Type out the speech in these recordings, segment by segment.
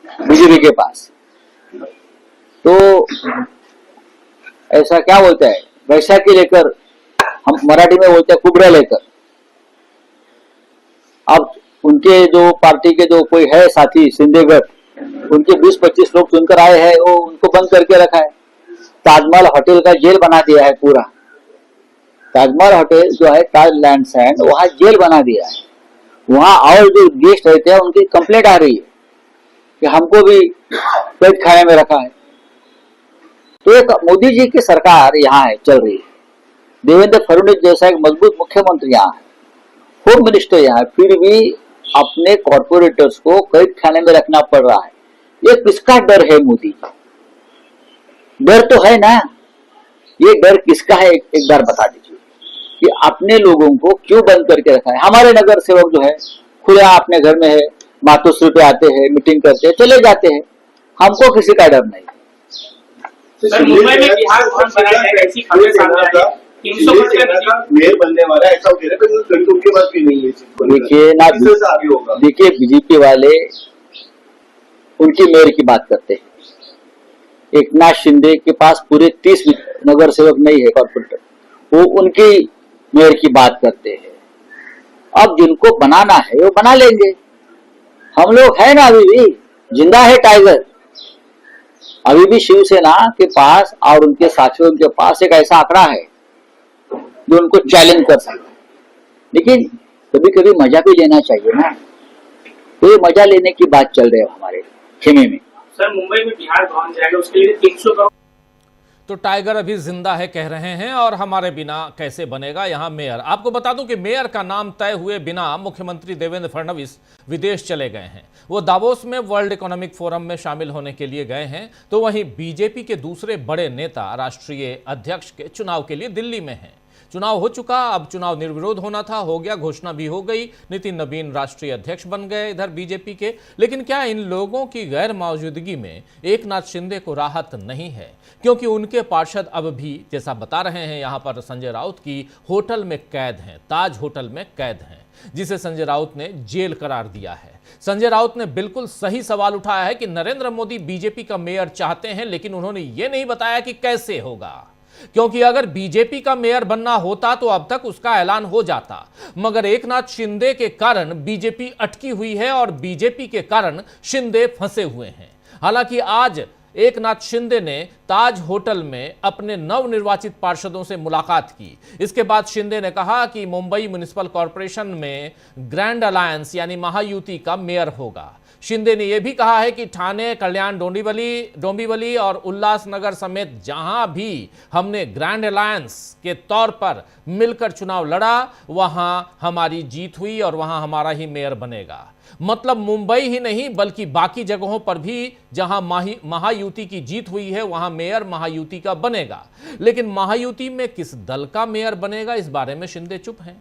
BJP के पास। तो ऐसा क्या बोलते हैं, वैशाखी लेकर, हम मराठी में बोलते हैं कुबरा लेकर। अब उनके जो पार्टी के जो कोई है साथी सिंधेगढ़, उनके 20-25 लोग चुनकर आए हैं, वो उनको बंद करके रखा है। ताजमहल होटल का जेल बना दिया है पूरा। ताजमहल होटल जो है ताज लैंड्स एंड, वहां जेल बना दिया है। वहां और जो गेस्ट रहते हैं उनकी कंप्लेंट आ रही है कि हमको भी कैद खाने में रखा है। तो एक मोदी जी की सरकार यहाँ है, चल रही है। देवेंद्र फडणवीस जैसा एक मजबूत मुख्यमंत्री यहाँ है, होम मिनिस्टर यहाँ है, फिर भी अपने कॉर्पोरेटर्स को कैद खाने में रखना पड़ रहा है। ये किसका डर है मोदी? डर तो है ना, ये डर किसका है एक बार बता दीजिए कि अपने लोगों को क्यों बंद करके रखा है। हमारे नगर सेवक जो है खुले अपने घर में है, मातोश्री पे आते हैं, मीटिंग करते हैं, चले जाते हैं, हमको किसी का डर नहीं। सर, मुंबई में बिहार भवन बनाया जाएगा, ऐसी खबरें सामने आ रही है। मेयर बनने वाला है ऐसा कह रहे हैं, उनके पास भी नहीं है। देखिए ना, देखिए बीजेपी वाले उनकी मेयर की बात करते हैं। एकनाथ शिंदे के पास पूरे 30 नगर सेवक नहीं है कॉर्पोरेटर, वो उनकी मेयर की बात करते हैं। अब जिनको बनाना है वो बना लेंगे। हम लोग है ना, अभी भी जिंदा है टाइगर। अभी भी शिवसेना के पास और उनके साथियों के पास एक ऐसा आंकड़ा है जो उनको चैलेंज कर सकता है। लेकिन कभी कभी मजा भी लेना चाहिए ना, तो ये मजा लेने की बात चल रही है हमारे खेमे में। सर, मुंबई में बिहार भवन जाएगा, उसके लिए 300 करोड़। तो टाइगर अभी जिंदा है कह रहे हैं, और हमारे बिना कैसे बनेगा यहाँ मेयर। आपको बता दूं कि मेयर का नाम तय हुए बिना मुख्यमंत्री देवेंद्र फडणवीस विदेश चले गए हैं। वो दावोस में वर्ल्ड इकोनॉमिक फोरम में शामिल होने के लिए गए हैं। तो वहीं बीजेपी के दूसरे बड़े नेता राष्ट्रीय अध्यक्ष के चुनाव के लिए दिल्ली में हैं। चुनाव हो चुका, अब चुनाव निर्विरोध होना था, हो गया, घोषणा भी हो गई। नितिन नवीन राष्ट्रीय अध्यक्ष बन गए इधर बीजेपी के। लेकिन क्या इन लोगों की गैर मौजूदगी में एकनाथ शिंदे को राहत नहीं है? क्योंकि उनके पार्षद अब भी, जैसा बता रहे हैं यहाँ पर संजय राउत, की होटल में कैद हैं, ताज होटल में कैद हैं, जिसे संजय राउत ने जेल करार दिया है। संजय राउत ने बिल्कुल सही सवाल उठाया है कि नरेंद्र मोदी बीजेपी का मेयर चाहते हैं, लेकिन उन्होंने ये नहीं बताया कि कैसे होगा। क्योंकि अगर बीजेपी का मेयर बनना होता तो अब तक उसका ऐलान हो जाता, मगर एकनाथ शिंदे के कारण बीजेपी अटकी हुई है और बीजेपी के कारण शिंदे फंसे हुए हैं। हालांकि आज एकनाथ शिंदे ने ताज होटल में अपने नवनिर्वाचित पार्षदों से मुलाकात की। इसके बाद शिंदे ने कहा कि मुंबई म्युनिसिपल कॉर्पोरेशन में ग्रैंड अलायंस यानी महायुति का मेयर होगा। शिंदे ने यह भी कहा है कि ठाणे, कल्याण, डोंबिवली और उल्लासनगर समेत जहां भी हमने ग्रैंड अलायंस के तौर पर मिलकर चुनाव लड़ा, वहां हमारी जीत हुई और वहां हमारा ही मेयर बनेगा। मतलब मुंबई ही नहीं बल्कि बाकी जगहों पर भी जहां महायुति की जीत हुई है वहां मेयर महायुति का बनेगा। लेकिन महायुति में किस दल का मेयर बनेगा, इस बारे में शिंदे चुप हैं।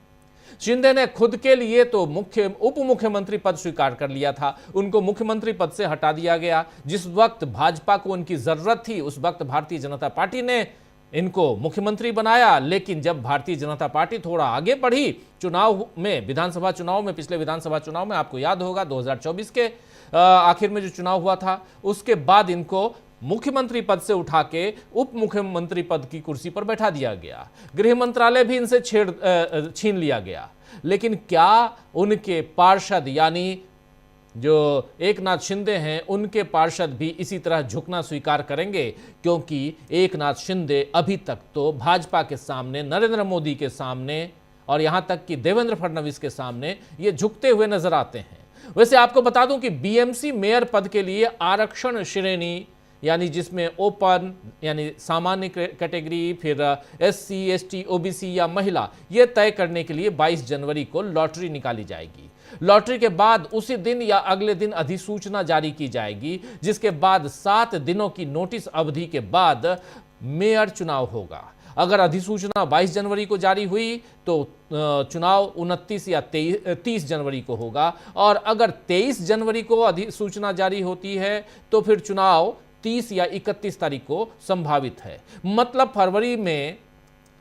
शिंदे ने खुद के लिए तो उप मुख्यमंत्री पद स्वीकार कर लिया था, उनको मुख्यमंत्री पद से हटा दिया गया। जिस वक्त भाजपा को उनकी जरूरत थी उस वक्त भारतीय जनता पार्टी ने इनको मुख्यमंत्री बनाया। लेकिन जब भारतीय जनता पार्टी थोड़ा आगे बढ़ी चुनाव में, विधानसभा चुनाव में, पिछले विधानसभा चुनाव में, आपको याद होगा 2024 के आखिर में जो चुनाव हुआ था, उसके बाद इनको मुख्यमंत्री पद से उठा के उप मुख्यमंत्री पद की कुर्सी पर बैठा दिया गया। गृह मंत्रालय भी इनसे छीन लिया गया। लेकिन क्या उनके पार्षद यानी जो एकनाथ शिंदे हैं, उनके पार्षद भी इसी तरह झुकना स्वीकार करेंगे? क्योंकि एकनाथ शिंदे अभी तक तो भाजपा के सामने, नरेंद्र मोदी के सामने और यहां तक कि देवेंद्र फडणवीस के सामने ये झुकते हुए नजर आते हैं। वैसे आपको बता दूं कि बीएमसी मेयर पद के लिए आरक्षण श्रेणी यानी जिसमें ओपन यानी सामान्य कैटेगरी, फिर एससी, एसटी, ओबीसी या महिला, यह तय करने के लिए 22 जनवरी को लॉटरी निकाली जाएगी। लॉटरी के बाद उसी दिन या अगले दिन अधिसूचना जारी की जाएगी, जिसके बाद 7 दिनों की नोटिस अवधि के बाद मेयर चुनाव होगा। अगर अधिसूचना 22 जनवरी को जारी हुई तो चुनाव 29 या 30 जनवरी को होगा, और अगर 23 जनवरी को अधिसूचना जारी होती है तो फिर चुनाव 30 या 31 तारीख को संभावित है। मतलब फरवरी में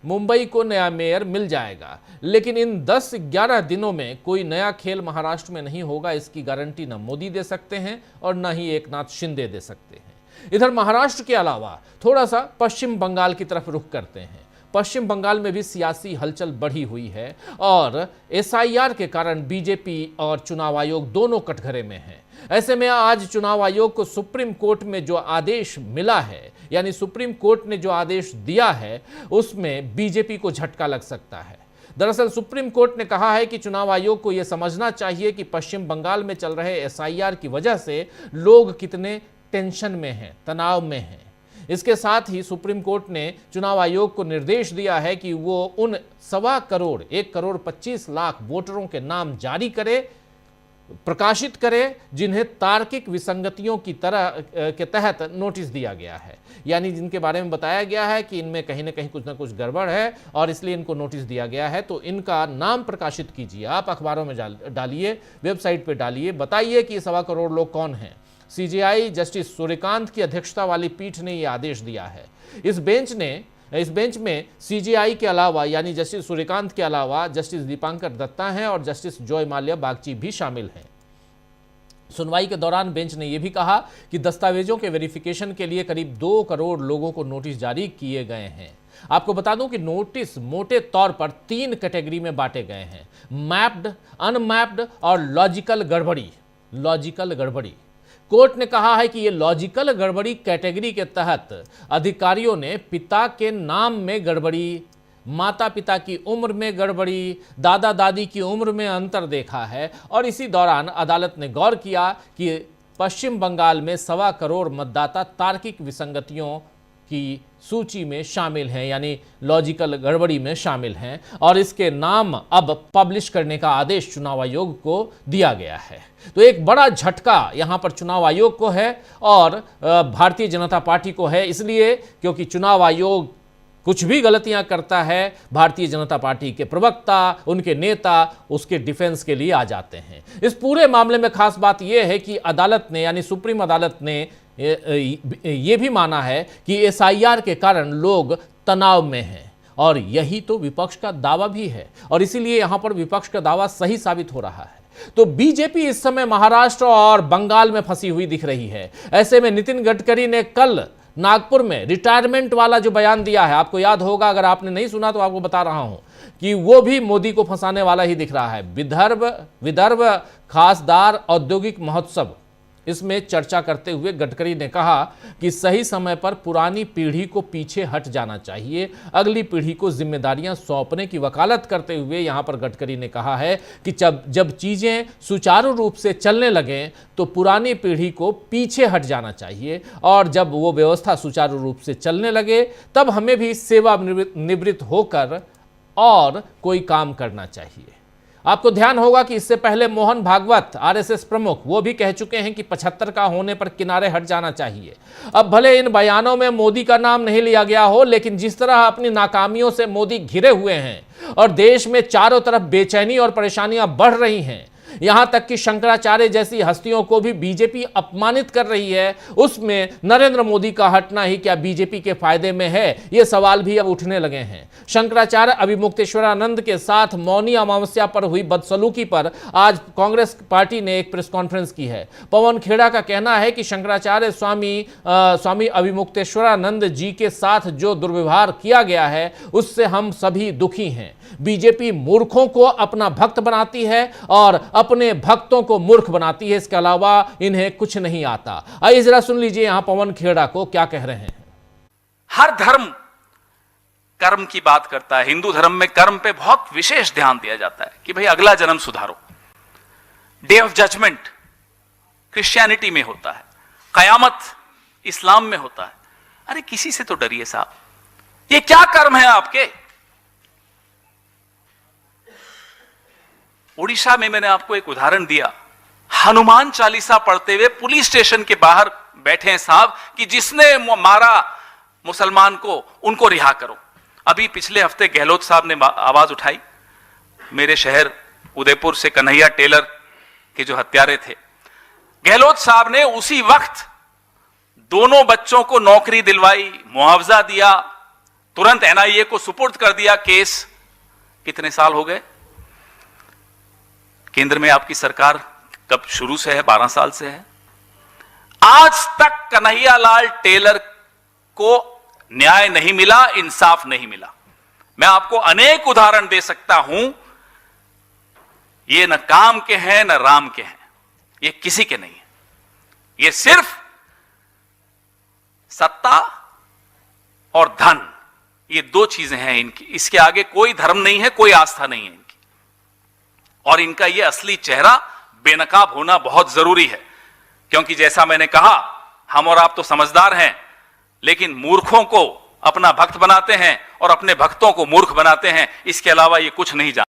मुंबई को नया मेयर मिल जाएगा, लेकिन इन 10-11 दिनों में कोई नया खेल महाराष्ट्र में नहीं होगा, इसकी गारंटी न मोदी दे सकते हैं और न ही एकनाथ शिंदे दे सकते हैं। इधर महाराष्ट्र के अलावा थोड़ा सा पश्चिम बंगाल की तरफ रुख करते हैं। पश्चिम बंगाल में भी सियासी हलचल बढ़ी हुई है और एसआईआर के कारण बीजेपी और चुनाव आयोग दोनों कटघरे में हैं। ऐसे में आज चुनाव आयोग को सुप्रीम कोर्ट में जो आदेश मिला है, यानी सुप्रीम कोर्ट ने जो आदेश दिया है, उसमें बीजेपी को झटका लग सकता है। दरअसल सुप्रीम कोर्ट ने कहा है कि चुनाव आयोग को यह समझना चाहिए कि पश्चिम बंगाल में चल रहे एसआईआर की वजह से लोग कितने टेंशन में हैं, तनाव में हैं। इसके साथ ही सुप्रीम कोर्ट ने चुनाव आयोग को निर्देश दिया है कि वो उन 1.25 करोड़ 1,25,00,000 वोटरों के नाम जारी करे, प्रकाशित करे, जिन्हें तार्किक विसंगतियों की तरह के तहत नोटिस दिया गया है, यानी जिनके बारे में बताया गया है कि इनमें कहीं ना कहीं कुछ ना कुछ गड़बड़ है और इसलिए इनको नोटिस दिया गया है। तो इनका नाम प्रकाशित कीजिए, आप अखबारों में डालिए, वेबसाइट पे डालिए, बताइए कि 1.25 करोड़ लोग कौन हैं। सीजेआई जस्टिस सूर्यकांत की अध्यक्षता वाली पीठ ने यह आदेश दिया है। इस बेंच में सीजेआई के अलावा, यानी जस्टिस सूर्यकांत के अलावा जस्टिस दीपांकर दत्ता हैं और जस्टिस जॉय माल्या बागची भी शामिल हैं। सुनवाई के दौरान बेंच ने यह भी कहा कि दस्तावेजों के वेरिफिकेशन के लिए करीब 2 करोड़ लोगों को नोटिस जारी किए गए हैं। आपको बता दूं कि नोटिस मोटे तौर पर 3 कैटेगरी में बांटे गए हैं: मैप्ड, अनमैप्ड और लॉजिकल गड़बड़ी। कोर्ट ने कहा है कि यह लॉजिकल गड़बड़ी कैटेगरी के तहत अधिकारियों ने पिता के नाम में गड़बड़ी, माता पिता की उम्र में गड़बड़ी, दादा दादी की उम्र में अंतर देखा है और इसी दौरान अदालत ने गौर किया कि पश्चिम बंगाल में 1.25 करोड़ मतदाता तार्किक विसंगतियों की सूची में शामिल हैं, यानी लॉजिकल गड़बड़ी में शामिल हैं और इसके नाम अब पब्लिश करने का आदेश चुनाव आयोग को दिया गया है। तो एक बड़ा झटका यहां पर चुनाव आयोग को है और भारतीय जनता पार्टी को है, इसलिए क्योंकि चुनाव आयोग कुछ भी गलतियां करता है, भारतीय जनता पार्टी के प्रवक्ता, उनके नेता उसके डिफेंस के लिए आ जाते हैं। इस पूरे मामले में खास बात यह है कि अदालत ने, यानी सुप्रीम अदालत ने ये भी माना है कि एसआईआर के कारण लोग तनाव में हैं और यही तो विपक्ष का दावा भी है और इसीलिए यहां पर विपक्ष का दावा सही साबित हो रहा है। तो बीजेपी इस समय महाराष्ट्र और बंगाल में फंसी हुई दिख रही है। ऐसे में नितिन गडकरी ने कल नागपुर में रिटायरमेंट वाला जो बयान दिया है, आपको याद होगा, अगर आपने नहीं सुना तो आपको बता रहा हूं कि वो भी मोदी को फंसाने वाला ही दिख रहा है। विदर्भ खासदार औद्योगिक महोत्सव, इसमें चर्चा करते हुए गडकरी ने कहा कि सही समय पर पुरानी पीढ़ी को पीछे हट जाना चाहिए, अगली पीढ़ी को जिम्मेदारियां सौंपने की वकालत करते हुए यहां पर गडकरी ने कहा है कि जब चीजें सुचारू रूप से चलने लगें तो पुरानी पीढ़ी को पीछे हट जाना चाहिए और जब वो व्यवस्था सुचारू रूप से चलने लगे तब हमें भी सेवानिवृत्त होकर और कोई काम करना चाहिए। आपको ध्यान होगा कि इससे पहले मोहन भागवत, आरएसएस प्रमुख, वो भी कह चुके हैं कि 75 का होने पर किनारे हट जाना चाहिए। अब भले इन बयानों में मोदी का नाम नहीं लिया गया हो, लेकिन जिस तरह अपनी नाकामियों से मोदी घिरे हुए हैं और देश में चारों तरफ बेचैनी और परेशानियां बढ़ रही हैं, यहां तक कि शंकराचार्य जैसी हस्तियों को भी बीजेपी अपमानित कर रही है, उसमें नरेंद्र मोदी का हटना ही क्या बीजेपी के फायदे में है, यह सवाल भी अब उठने लगे हैं। शंकराचार्य अभिमुक्तेश्वरानंद के साथ मौनी अमावस्या पर हुई बदसलूकी पर आज कांग्रेस पार्टी ने एक प्रेस कॉन्फ्रेंस की है। पवन खेड़ा का कहना है कि शंकराचार्य स्वामी अभिमुक्तेश्वरानंद जी के साथ जो दुर्व्यवहार किया गया है उससे हम सभी दुखी हैं। बीजेपी मूर्खों को अपना भक्त बनाती है और अपने भक्तों को मूर्ख बनाती है, इसके अलावा इन्हें कुछ नहीं आता। आइए जरा सुन लीजिए यहां पवन खेड़ा को क्या कह रहे हैं। हर धर्म कर्म की बात करता है। हिंदू धर्म में कर्म पे बहुत विशेष ध्यान दिया जाता है कि भाई अगला जन्म सुधारो। डे ऑफ जजमेंट क्रिश्चियनिटी में होता है, कयामत इस्लाम में होता है। अरे किसी से तो डरिए साहब, ये क्या कर्म है आपके? उड़ीसा में मैंने आपको एक उदाहरण दिया, हनुमान चालीसा पढ़ते हुए पुलिस स्टेशन के बाहर बैठे हैं साहब कि जिसने मारा मुसलमान को उनको रिहा करो। अभी पिछले हफ्ते गहलोत साहब ने आवाज उठाई, मेरे शहर उदयपुर से कन्हैया टेलर के जो हत्यारे थे, गहलोत साहब ने उसी वक्त दोनों बच्चों को नौकरी दिलवाई, मुआवजा दिया। तुरंत एनआईए को सुपुर्द कर दिया केस। कितने साल हो गए? केंद्र में आपकी सरकार कब शुरू से है? 12 साल से है। आज तक कन्हैयालाल टेलर को न्याय नहीं मिला, इंसाफ नहीं मिला। मैं आपको अनेक उदाहरण दे सकता हूं। ये न काम के हैं न राम के हैं, ये किसी के नहीं है। ये सिर्फ सत्ता और धन, ये दो चीजें हैं इनकी। इसके आगे कोई धर्म नहीं है, कोई आस्था नहीं है इनकी। और इनका ये असली चेहरा बेनकाब होना बहुत जरूरी है, क्योंकि जैसा मैंने कहा, हम और आप तो समझदार हैं, लेकिन मूर्खों को अपना भक्त बनाते हैं और अपने भक्तों को मूर्ख बनाते हैं। इसके अलावा ये कुछ नहीं जानते।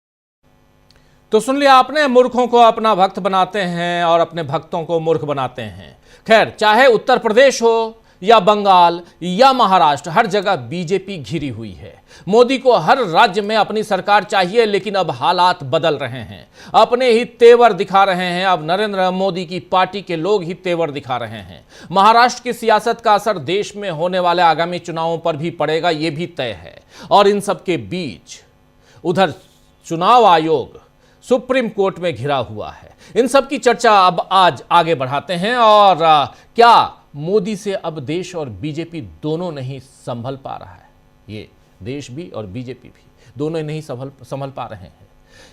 तो सुन लिया आपने, मूर्खों को अपना भक्त बनाते हैं और अपने भक्तों को मूर्ख बनाते हैं। खैर, चाहे उत्तर प्रदेश हो या बंगाल या महाराष्ट्र, हर जगह बीजेपी घिरी हुई है। मोदी को हर राज्य में अपनी सरकार चाहिए, लेकिन अब हालात बदल रहे हैं, अपने ही तेवर दिखा रहे हैं। अब नरेंद्र मोदी की पार्टी के लोग ही तेवर दिखा रहे हैं। महाराष्ट्र की सियासत का असर देश में होने वाले आगामी चुनावों पर भी पड़ेगा, यह भी तय है। और इन सब के बीच उधर चुनाव आयोग सुप्रीम कोर्ट में घिरा हुआ है। इन सब की चर्चा अब आज आगे बढ़ाते हैं। और क्या मोदी से अब देश और बीजेपी दोनों नहीं संभल पा रहा है? ये देश भी और बीजेपी भी दोनों नहीं संभल पा रहे हैं।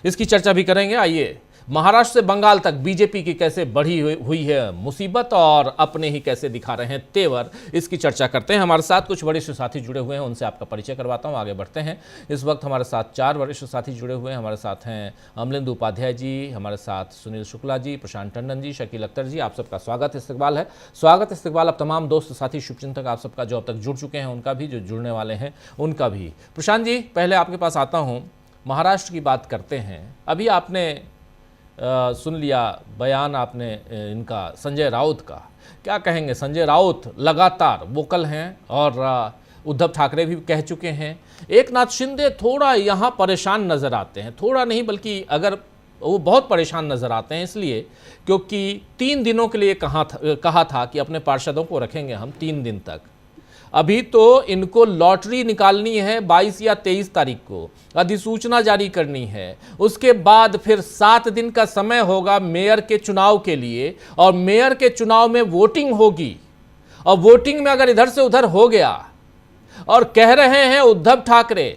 इसकी चर्चा भी करेंगे। आइए, महाराष्ट्र से बंगाल तक बीजेपी की कैसे बढ़ी हुई है मुसीबत और अपने ही कैसे दिखा रहे हैं तेवर, इसकी चर्चा करते हैं। हमारे साथ कुछ वरिष्ठ साथी जुड़े हुए हैं, उनसे आपका परिचय करवाता हूं, आगे बढ़ते हैं। इस वक्त हमारे साथ 4 वरिष्ठ साथी जुड़े हुए हैं। हमारे साथ हैं अमलेंदु उपाध्याय जी, हमारे साथ सुनील शुक्ला जी, प्रशांत टंडन जी, शकील अख्तर जी। आप सबका स्वागत इस्तकबाल है। स्वागत इस्तकबाल अब तमाम दोस्त साथी शुभचिंतक आप सबका जो अब तक जुड़ चुके हैं उनका भी, जो जुड़ने वाले हैं उनका भी। प्रशांत जी, पहले आपके पास आता हूँ, महाराष्ट्र की बात करते हैं। अभी आपने सुन लिया बयान आपने इनका संजय राउत का, क्या कहेंगे? संजय राउत लगातार वोकल हैं और उद्धव ठाकरे भी कह चुके हैं। एकनाथ शिंदे थोड़ा यहाँ परेशान नज़र आते हैं, थोड़ा नहीं बल्कि अगर वो बहुत परेशान नज़र आते हैं, इसलिए क्योंकि 3 दिनों के लिए कहा था कि अपने पार्षदों को रखेंगे हम 3 दिन तक। अभी तो इनको लॉटरी निकालनी है 22 या 23 तारीख को, अधिसूचना जारी करनी है। उसके बाद फिर 7 दिन का समय होगा मेयर के चुनाव के लिए, और मेयर के चुनाव में वोटिंग होगी। और वोटिंग में अगर इधर से उधर हो गया, और कह रहे हैं उद्धव ठाकरे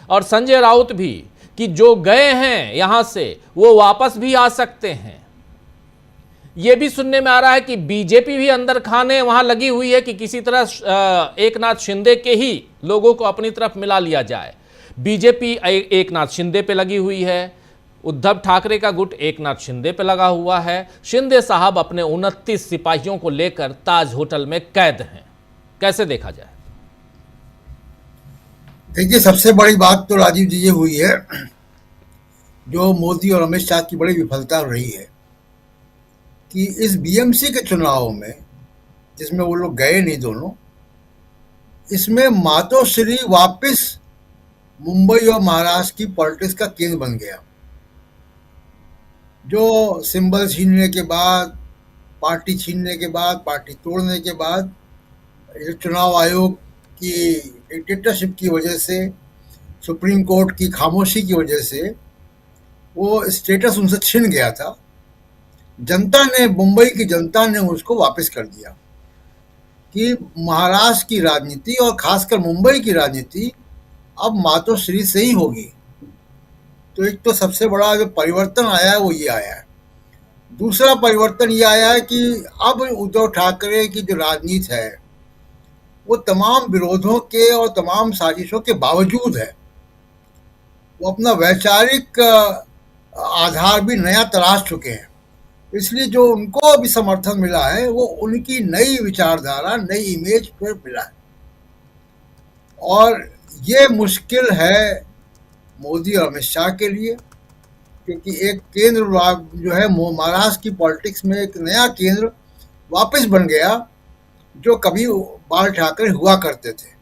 और संजय राउत भी कि जो गए हैं यहां से वो वापस भी आ सकते हैं। यह भी सुनने में आ रहा है कि बीजेपी भी अंदर खाने वहां लगी हुई है कि किसी तरह एकनाथ शिंदे के ही लोगों को अपनी तरफ मिला लिया जाए। बीजेपी एकनाथ शिंदे पे लगी हुई है, उद्धव ठाकरे का गुट एकनाथ शिंदे पे लगा हुआ है। शिंदे साहब अपने 29 सिपाहियों को लेकर ताज होटल में कैद हैं। कैसे देखा जाए? देखिए, सबसे बड़ी बात तो राजीव जी ये हुई है, जो मोदी और अमित शाह की बड़ी विफलता रही है कि इस बीएमसी के चुनाव में, जिसमें वो लोग गए नहीं दोनों, इसमें मातोश्री वापस मुंबई और महाराष्ट्र की पॉलिटिक्स का केंद्र बन गया। जो सिंबल छीनने के बाद, पार्टी छीनने के बाद, पार्टी तोड़ने के बाद, चुनाव आयोग की डिक्टेटरशिप की वजह से, सुप्रीम कोर्ट की खामोशी की वजह से वो स्टेटस उनसे छिन गया था। जनता ने, मुंबई की जनता ने उसको वापस कर दिया कि महाराष्ट्र की राजनीति और खासकर मुंबई की राजनीति अब मातोश्री से ही होगी। तो एक तो सबसे बड़ा जो परिवर्तन आया है वो ये आया है। दूसरा परिवर्तन ये आया है कि अब उद्धव ठाकरे की जो राजनीति है वो तमाम विरोधों के और तमाम साजिशों के बावजूद है। वो अपना वैचारिक आधार भी नया तलाश चुके हैं। इसलिए जो उनको अभी समर्थन मिला है वो उनकी नई विचारधारा, नई इमेज पर मिला है। और ये मुश्किल है मोदी और अमित शाह के लिए, क्योंकि एक केंद्र जो है महाराष्ट्र की पॉलिटिक्स में एक नया केंद्र वापस बन गया, जो कभी बाल ठाकरे हुआ करते थे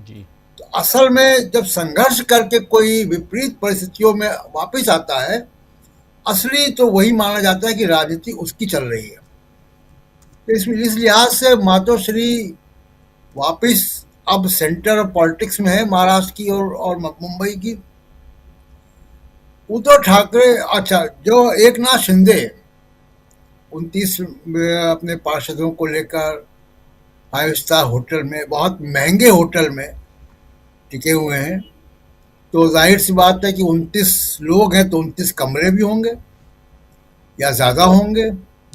जी। तो असल में जब संघर्ष करके कोई विपरीत परिस्थितियों में वापस आता है, असली तो वही माना जाता है कि राजनीति उसकी चल रही है। तो इस लिहाज से मातोश्री वापस अब सेंटर ऑफ पॉलिटिक्स में है महाराष्ट्र की और मुंबई की। उद्धव ठाकरे, अच्छा, जो एकनाथ शिंदे 29 अपने पार्षदों को लेकर 5 स्टार होटल में, बहुत महंगे होटल में टिके हुए हैं, तो जाहिर सी बात है कि 29 लोग हैं तो 29 कमरे भी होंगे या ज़्यादा होंगे।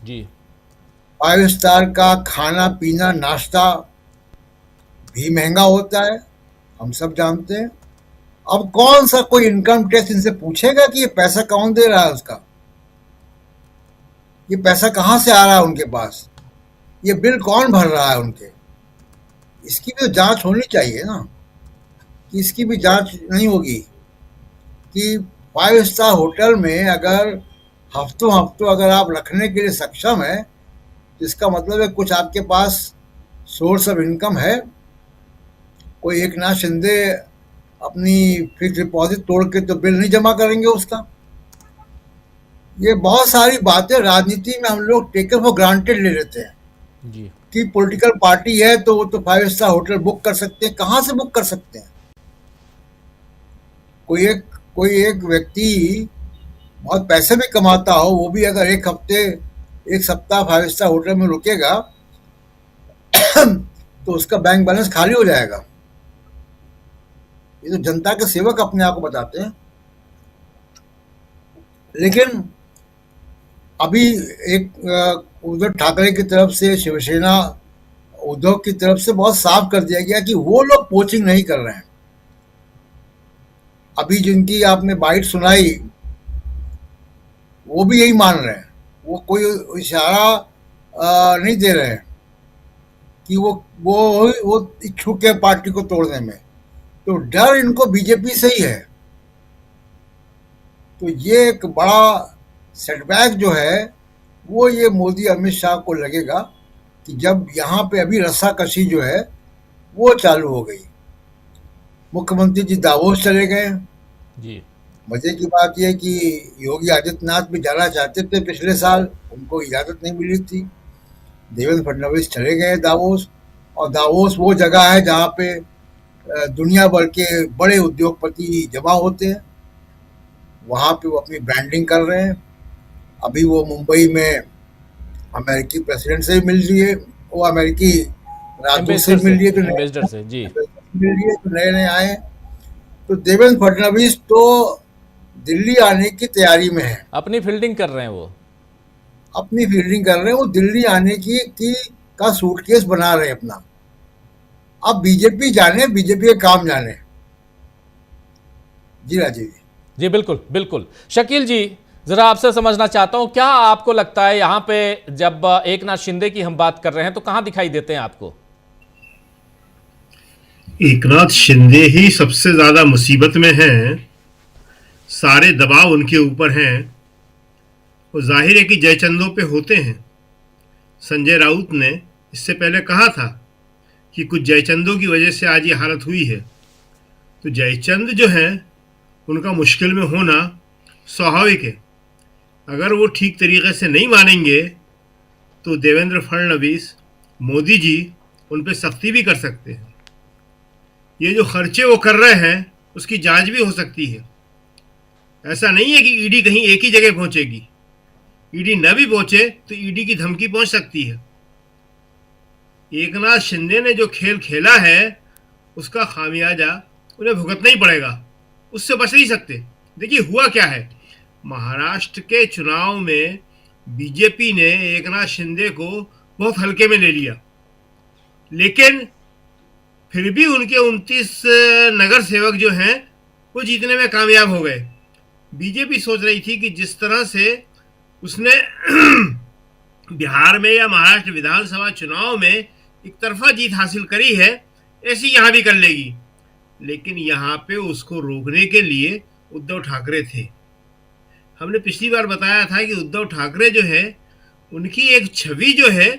जी 5 स्टार का खाना पीना नाश्ता भी महंगा होता है, हम सब जानते हैं। अब कौन सा कोई इनकम टैक्स इनसे पूछेगा कि ये पैसा कौन दे रहा है उसका, ये पैसा कहाँ से आ रहा है उनके पास, ये बिल कौन भर रहा है उनके? इसकी भी तो जांच होनी चाहिए ना, कि इसकी भी जांच नहीं होगी कि 5 स्टार होटल में अगर हफ्तों हफ्तों अगर आप रखने के लिए सक्षम है तो इसका मतलब है कुछ आपके पास सोर्स ऑफ इनकम है। कोई एकनाथ शिंदे अपनी फिक्स डिपॉजिट तोड़ के तो बिल नहीं जमा करेंगे उसका। ये बहुत सारी बातें राजनीति में हम लोग टेकन फॉर ग्रांटेड ले लेते हैं जी कि पॉलिटिकल पार्टी है तो वो तो 5 स्टार होटल बुक कर सकते हैं। कहाँ से बुक कर सकते हैं? कोई एक व्यक्ति बहुत पैसे भी कमाता हो, वो भी अगर एक सप्ताह 5 स्टार होटल में रुकेगा तो उसका बैंक बैलेंस खाली हो जाएगा। ये तो जनता के सेवक अपने आप को बताते हैं। लेकिन अभी एक उद्धव ठाकरे की तरफ से, शिवसेना उद्धव की तरफ से बहुत साफ कर दिया गया कि वो लोग पोचिंग नहीं कर रहे हैं। अभी जिनकी आपने बाइट सुनाई वो भी यही मान रहे हैं, वो कोई इशारा नहीं दे रहे हैं कि वो इच्छुक है पार्टी को तोड़ने में। तो डर इनको बीजेपी से ही है। तो ये एक बड़ा सेटबैक जो है वो ये मोदी अमित शाह को लगेगा कि जब यहाँ पे अभी रस्साकशी जो है वो चालू हो गई। मुख्यमंत्री जी दावोस चले गए। जी मजे की बात यह कि योगी आदित्यनाथ भी जाना चाहते थे पिछले साल, उनको इजाज़त नहीं मिली थी। देवेंद्र फडणवीस चले गए दावोस, और दावोस वो जगह है जहाँ पे दुनिया भर के बड़े उद्योगपति जमा होते हैं। वहाँ पे वो अपनी ब्रांडिंग कर रहे हैं। अभी वो मुंबई में अमेरिकी प्रेसिडेंट से मिल रही है, वो अमेरिकी राजदूत से मिल रही है, तो एम्बेसडर से जी मिल रही है, तो नए आए। तो देवेंद्र फडणवीस तो दिल्ली आने की तैयारी में है, अपनी फील्डिंग कर रहे हैं, वो अपनी फील्डिंग कर रहे हैं। वो दिल्ली आने की का सूटकेस बना रहे हैं अपना। अब बीजेपी जाने, बीजेपी के काम जाने। जी राजीव जी। जी बिल्कुल बिल्कुल। शकील जी, जरा आपसे समझना चाहता हूं, क्या आपको लगता है यहां पे जब एकनाथ शिंदे की हम बात कर रहे हैं तो कहां दिखाई देते हैं आपको? एकनाथ शिंदे ही सबसे ज्यादा मुसीबत में हैं, सारे दबाव उनके ऊपर हैं। वो जाहिर है कि जयचंदों पे होते हैं। संजय राउत ने इससे पहले कहा था कि कुछ जयचंदों की वजह से आज ये हालत हुई है। तो जयचंद जो है उनका मुश्किल में होना स्वाभाविक है। अगर वो ठीक तरीके से नहीं मानेंगे तो देवेंद्र फडणवीस, मोदी जी उन पर सख्ती भी कर सकते हैं। ये जो खर्चे वो कर रहे हैं उसकी जांच भी हो सकती है। ऐसा नहीं है कि ईडी कहीं एक ही जगह पहुंचेगी। ईडी न भी पहुंचे तो ईडी की धमकी पहुंच सकती है। एकनाथ शिंदे ने जो खेल खेला है उसका खामियाजा उन्हें भुगतना ही पड़ेगा, उससे बच नहीं सकते। देखिए हुआ क्या है, महाराष्ट्र के चुनाव में बीजेपी ने एकनाथ शिंदे को बहुत हल्के में ले लिया, लेकिन फिर भी उनके 29 नगर सेवक जो हैं वो जीतने में कामयाब हो गए। बीजेपी सोच रही थी कि जिस तरह से उसने बिहार में या महाराष्ट्र विधानसभा चुनाव में एक तरफा जीत हासिल करी है, ऐसी यहाँ भी कर लेगी। लेकिन यहाँ पे उसको रोकने के लिए उद्धव ठाकरे थे। हमने पिछली बार बताया था कि उद्धव ठाकरे जो है उनकी एक छवि जो है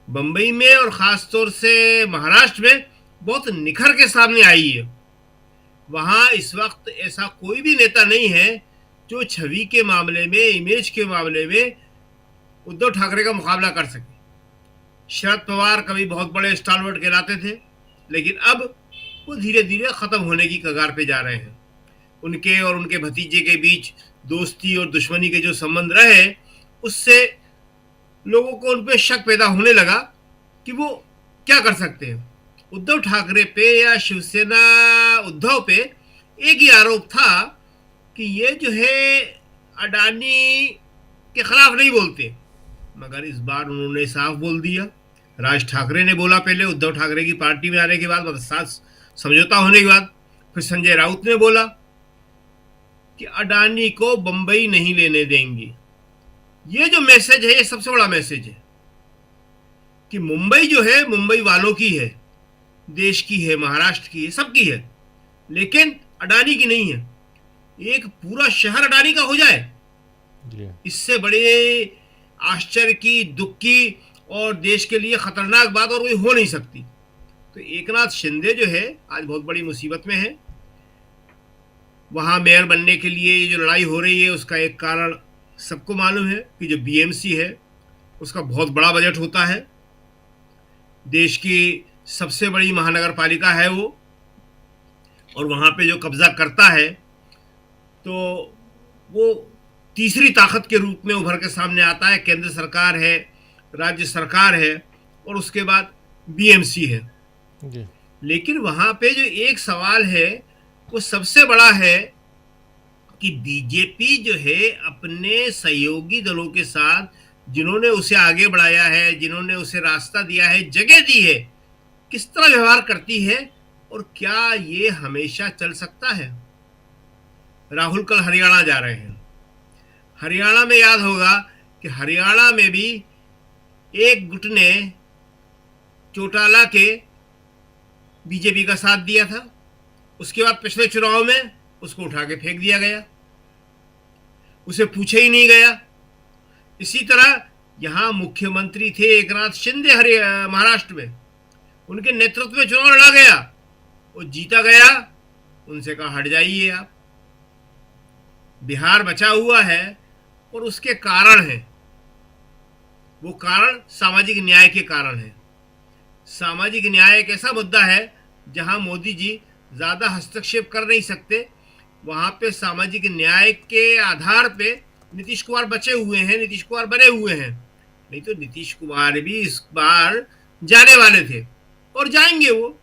बंबई में और ख़ास तौर से महाराष्ट्र में बहुत निखर के सामने आई है। वहाँ इस वक्त ऐसा कोई भी नेता नहीं है जो छवि के मामले में, इमेज के मामले में उद्धव ठाकरे का मुकाबला कर सके। शरद पवार कभी बहुत बड़े स्टालवर्ट कहलाते थे, लेकिन अब वो धीरे धीरे खत्म होने की कगार पे जा रहे हैं। उनके और उनके भतीजे के बीच दोस्ती और दुश्मनी के जो संबंध रहे, उससे लोगों को उन पे शक पैदा होने लगा कि वो क्या कर सकते हैं। उद्धव ठाकरे पे या शिवसेना उद्धव पे एक ही आरोप था कि ये जो है अडानी के खिलाफ नहीं बोलते, मगर इस बार उन्होंने साफ बोल दिया। राज ठाकरे ने बोला पहले, उद्धव ठाकरे की पार्टी में आने के बाद, मतलब साथ समझौता होने के बाद। फिर संजय राउत ने बोला कि अडानी को बंबई नहीं लेने देंगे। ये जो मैसेज है, ये सबसे बड़ा मैसेज है कि मुंबई जो है मुंबई वालों की है, देश की है, महाराष्ट्र की है, सबकी है, लेकिन अडानी की नहीं है। एक पूरा शहर अडानी का हो जाए, इससे बड़े आश्चर्य की, दुख की और देश के लिए खतरनाक बात और कोई हो नहीं सकती। तो एकनाथ शिंदे जो है आज बहुत बड़ी मुसीबत में है। वहां मेयर बनने के लिए ये जो लड़ाई हो रही है, उसका एक कारण सबको मालूम है कि जो बीएमसी है उसका बहुत बड़ा बजट होता है। देश की सबसे बड़ी महानगर पालिका है वो, और वहाँ पे जो कब्जा करता है तो वो तीसरी ताकत के रूप में उभर के सामने आता है। केंद्र सरकार है, राज्य सरकार है और उसके बाद बीएमसी है जी। लेकिन वहाँ पे जो एक सवाल है वो सबसे बड़ा है कि बीजेपी जो है अपने सहयोगी दलों के साथ, जिन्होंने उसे आगे बढ़ाया है, जिन्होंने उसे रास्ता दिया है, जगह दी है, किस तरह व्यवहार करती है और क्या ये हमेशा चल सकता है। राहुल कल हरियाणा जा रहे हैं। हरियाणा में याद होगा कि हरियाणा में भी एक गुट ने चौटाला के बीजेपी का साथ दिया था। उसके बाद पिछले चुनाव में उसको उठा के फेंक दिया गया, उसे पूछे ही नहीं गया। इसी तरह यहाँ मुख्यमंत्री थे एकनाथ शिंदे महाराष्ट्र में, उनके नेतृत्व में चुनाव लड़ा गया, वो जीता गया, उनसे कहा हट जाइए आप। बिहार बचा हुआ है और उसके कारण है, वो कारण सामाजिक न्याय के कारण है। सामाजिक न्याय एक ऐसा मुद्दा है जहां मोदी जी ज्यादा हस्तक्षेप कर नहीं सकते। वहां पे सामाजिक न्याय के आधार पे नीतीश कुमार बचे हुए हैं, नीतीश कुमार बने हुए हैं। नहीं तो नीतीश कुमार भी इस बार जाने वाले थे और जाएंगे वो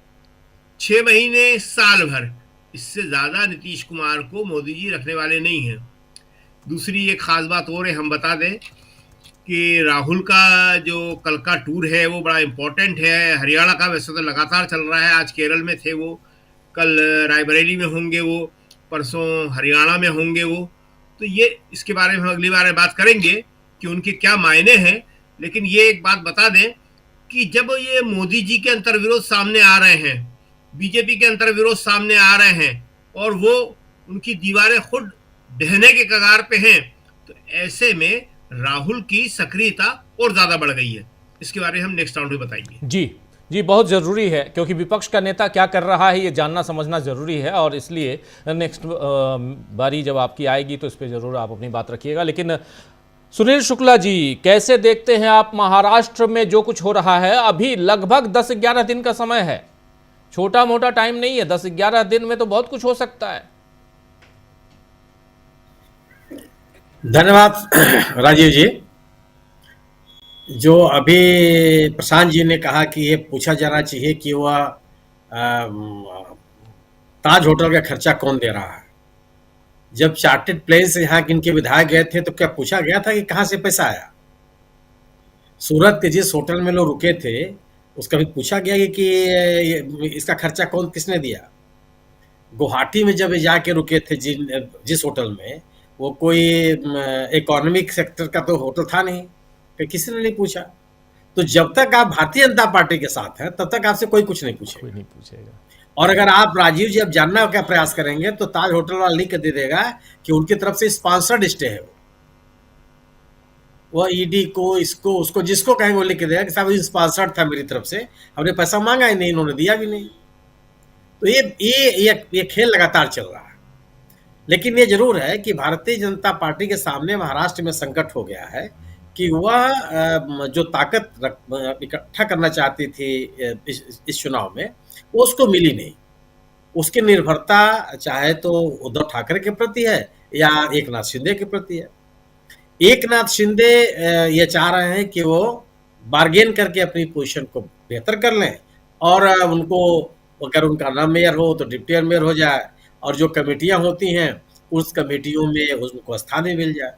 6 महीने, साल भर, इससे ज्यादा नीतीश कुमार को मोदी जी रखने वाले नहीं हैं। दूसरी एक खास बात और है, हम बता दें कि राहुल का जो कल का टूर है वो बड़ा इम्पोर्टेंट है। हरियाणा का वैसे तो लगातार चल रहा है, आज केरल में थे वो, कल रायबरेली में होंगे वो, परसों हरियाणा में होंगे वो। तो ये इसके बारे में हम अगली बार बात करेंगे कि उनके क्या मायने हैं। लेकिन ये एक बात बता दें कि जब ये मोदी जी के अंतर्विरोध सामने आ रहे हैं, बीजेपी के अंतर्विरोध सामने आ रहे हैं और वो उनकी दीवारें खुद ढहने के कगार पे हैं, तो ऐसे में राहुल की सक्रियता और ज्यादा बढ़ गई है। इसके बारे में हम नेक्स्ट राउंड में बताएंगे। जी जी, बहुत ज़रूरी है क्योंकि विपक्ष का नेता क्या कर रहा है ये जानना समझना ज़रूरी है, और इसलिए नेक्स्ट बारी जब आपकी आएगी तो इस पर ज़रूर आप अपनी बात रखिएगा। लेकिन सुनील शुक्ला जी, कैसे देखते हैं आप महाराष्ट्र में जो कुछ हो रहा है? अभी लगभग 10-11 दिन का समय है, छोटा मोटा टाइम नहीं है। 10-11 दिन में तो बहुत कुछ हो सकता है। धन्यवाद राजीव जी। जो अभी प्रशांत जी ने कहा कि ये पूछा जाना चाहिए कि वह ताज होटल का खर्चा कौन दे रहा है। जब चार्टर्ड प्लेन से यहाँ इनके विधायक गए थे तो क्या पूछा गया था कि कहाँ से पैसा आया? सूरत के जिस होटल में लोग रुके थे उसका भी पूछा गया कि इसका खर्चा किसने दिया? गुवाहाटी में जब जाके रुके थे जिस होटल में, वो कोई इकोनॉमिक सेक्टर का तो होटल था नहीं, फिर किसी ने नहीं पूछा। तो जब तक आप भारतीय जनता पार्टी के साथ हैं तब तक आपसे कोई कुछ नहीं पूछेगा। और अगर आप राजीव जी अब जानना क्या प्रयास करेंगे तो ताज होटल वाला लिख के दे देगा कि उनकी तरफ से स्पॉन्सर्ड स्टे है। वो ईडी को, इसको, उसको, जिसको कहेंगे वो लिख के देगा कि साहब स्पॉन्सर्ड था मेरी तरफ से, हमने पैसा मांगा ही नहीं, इन्होंने दिया भी नहीं। तो ये खेल लगातार चल रहा है। लेकिन ये जरूर है कि भारतीय जनता पार्टी के सामने महाराष्ट्र में संकट हो गया है कि वह जो ताकत इकट्ठा करना चाहती थी इस चुनाव में, वो उसको मिली नहीं। उसकी निर्भरता चाहे तो उद्धव ठाकरे के प्रति है या एक नाथ शिंदे के प्रति है। एक नाथ शिंदे ये चाह रहे हैं कि वो बार्गेन करके अपनी पोजीशन को बेहतर कर लें और उनको, अगर उनका नाम मेयर हो तो डिप्टी मेयर हो जाए, और जो कमेटियां होती हैं उस कमेटियों में उनको स्थान भी मिल जाए,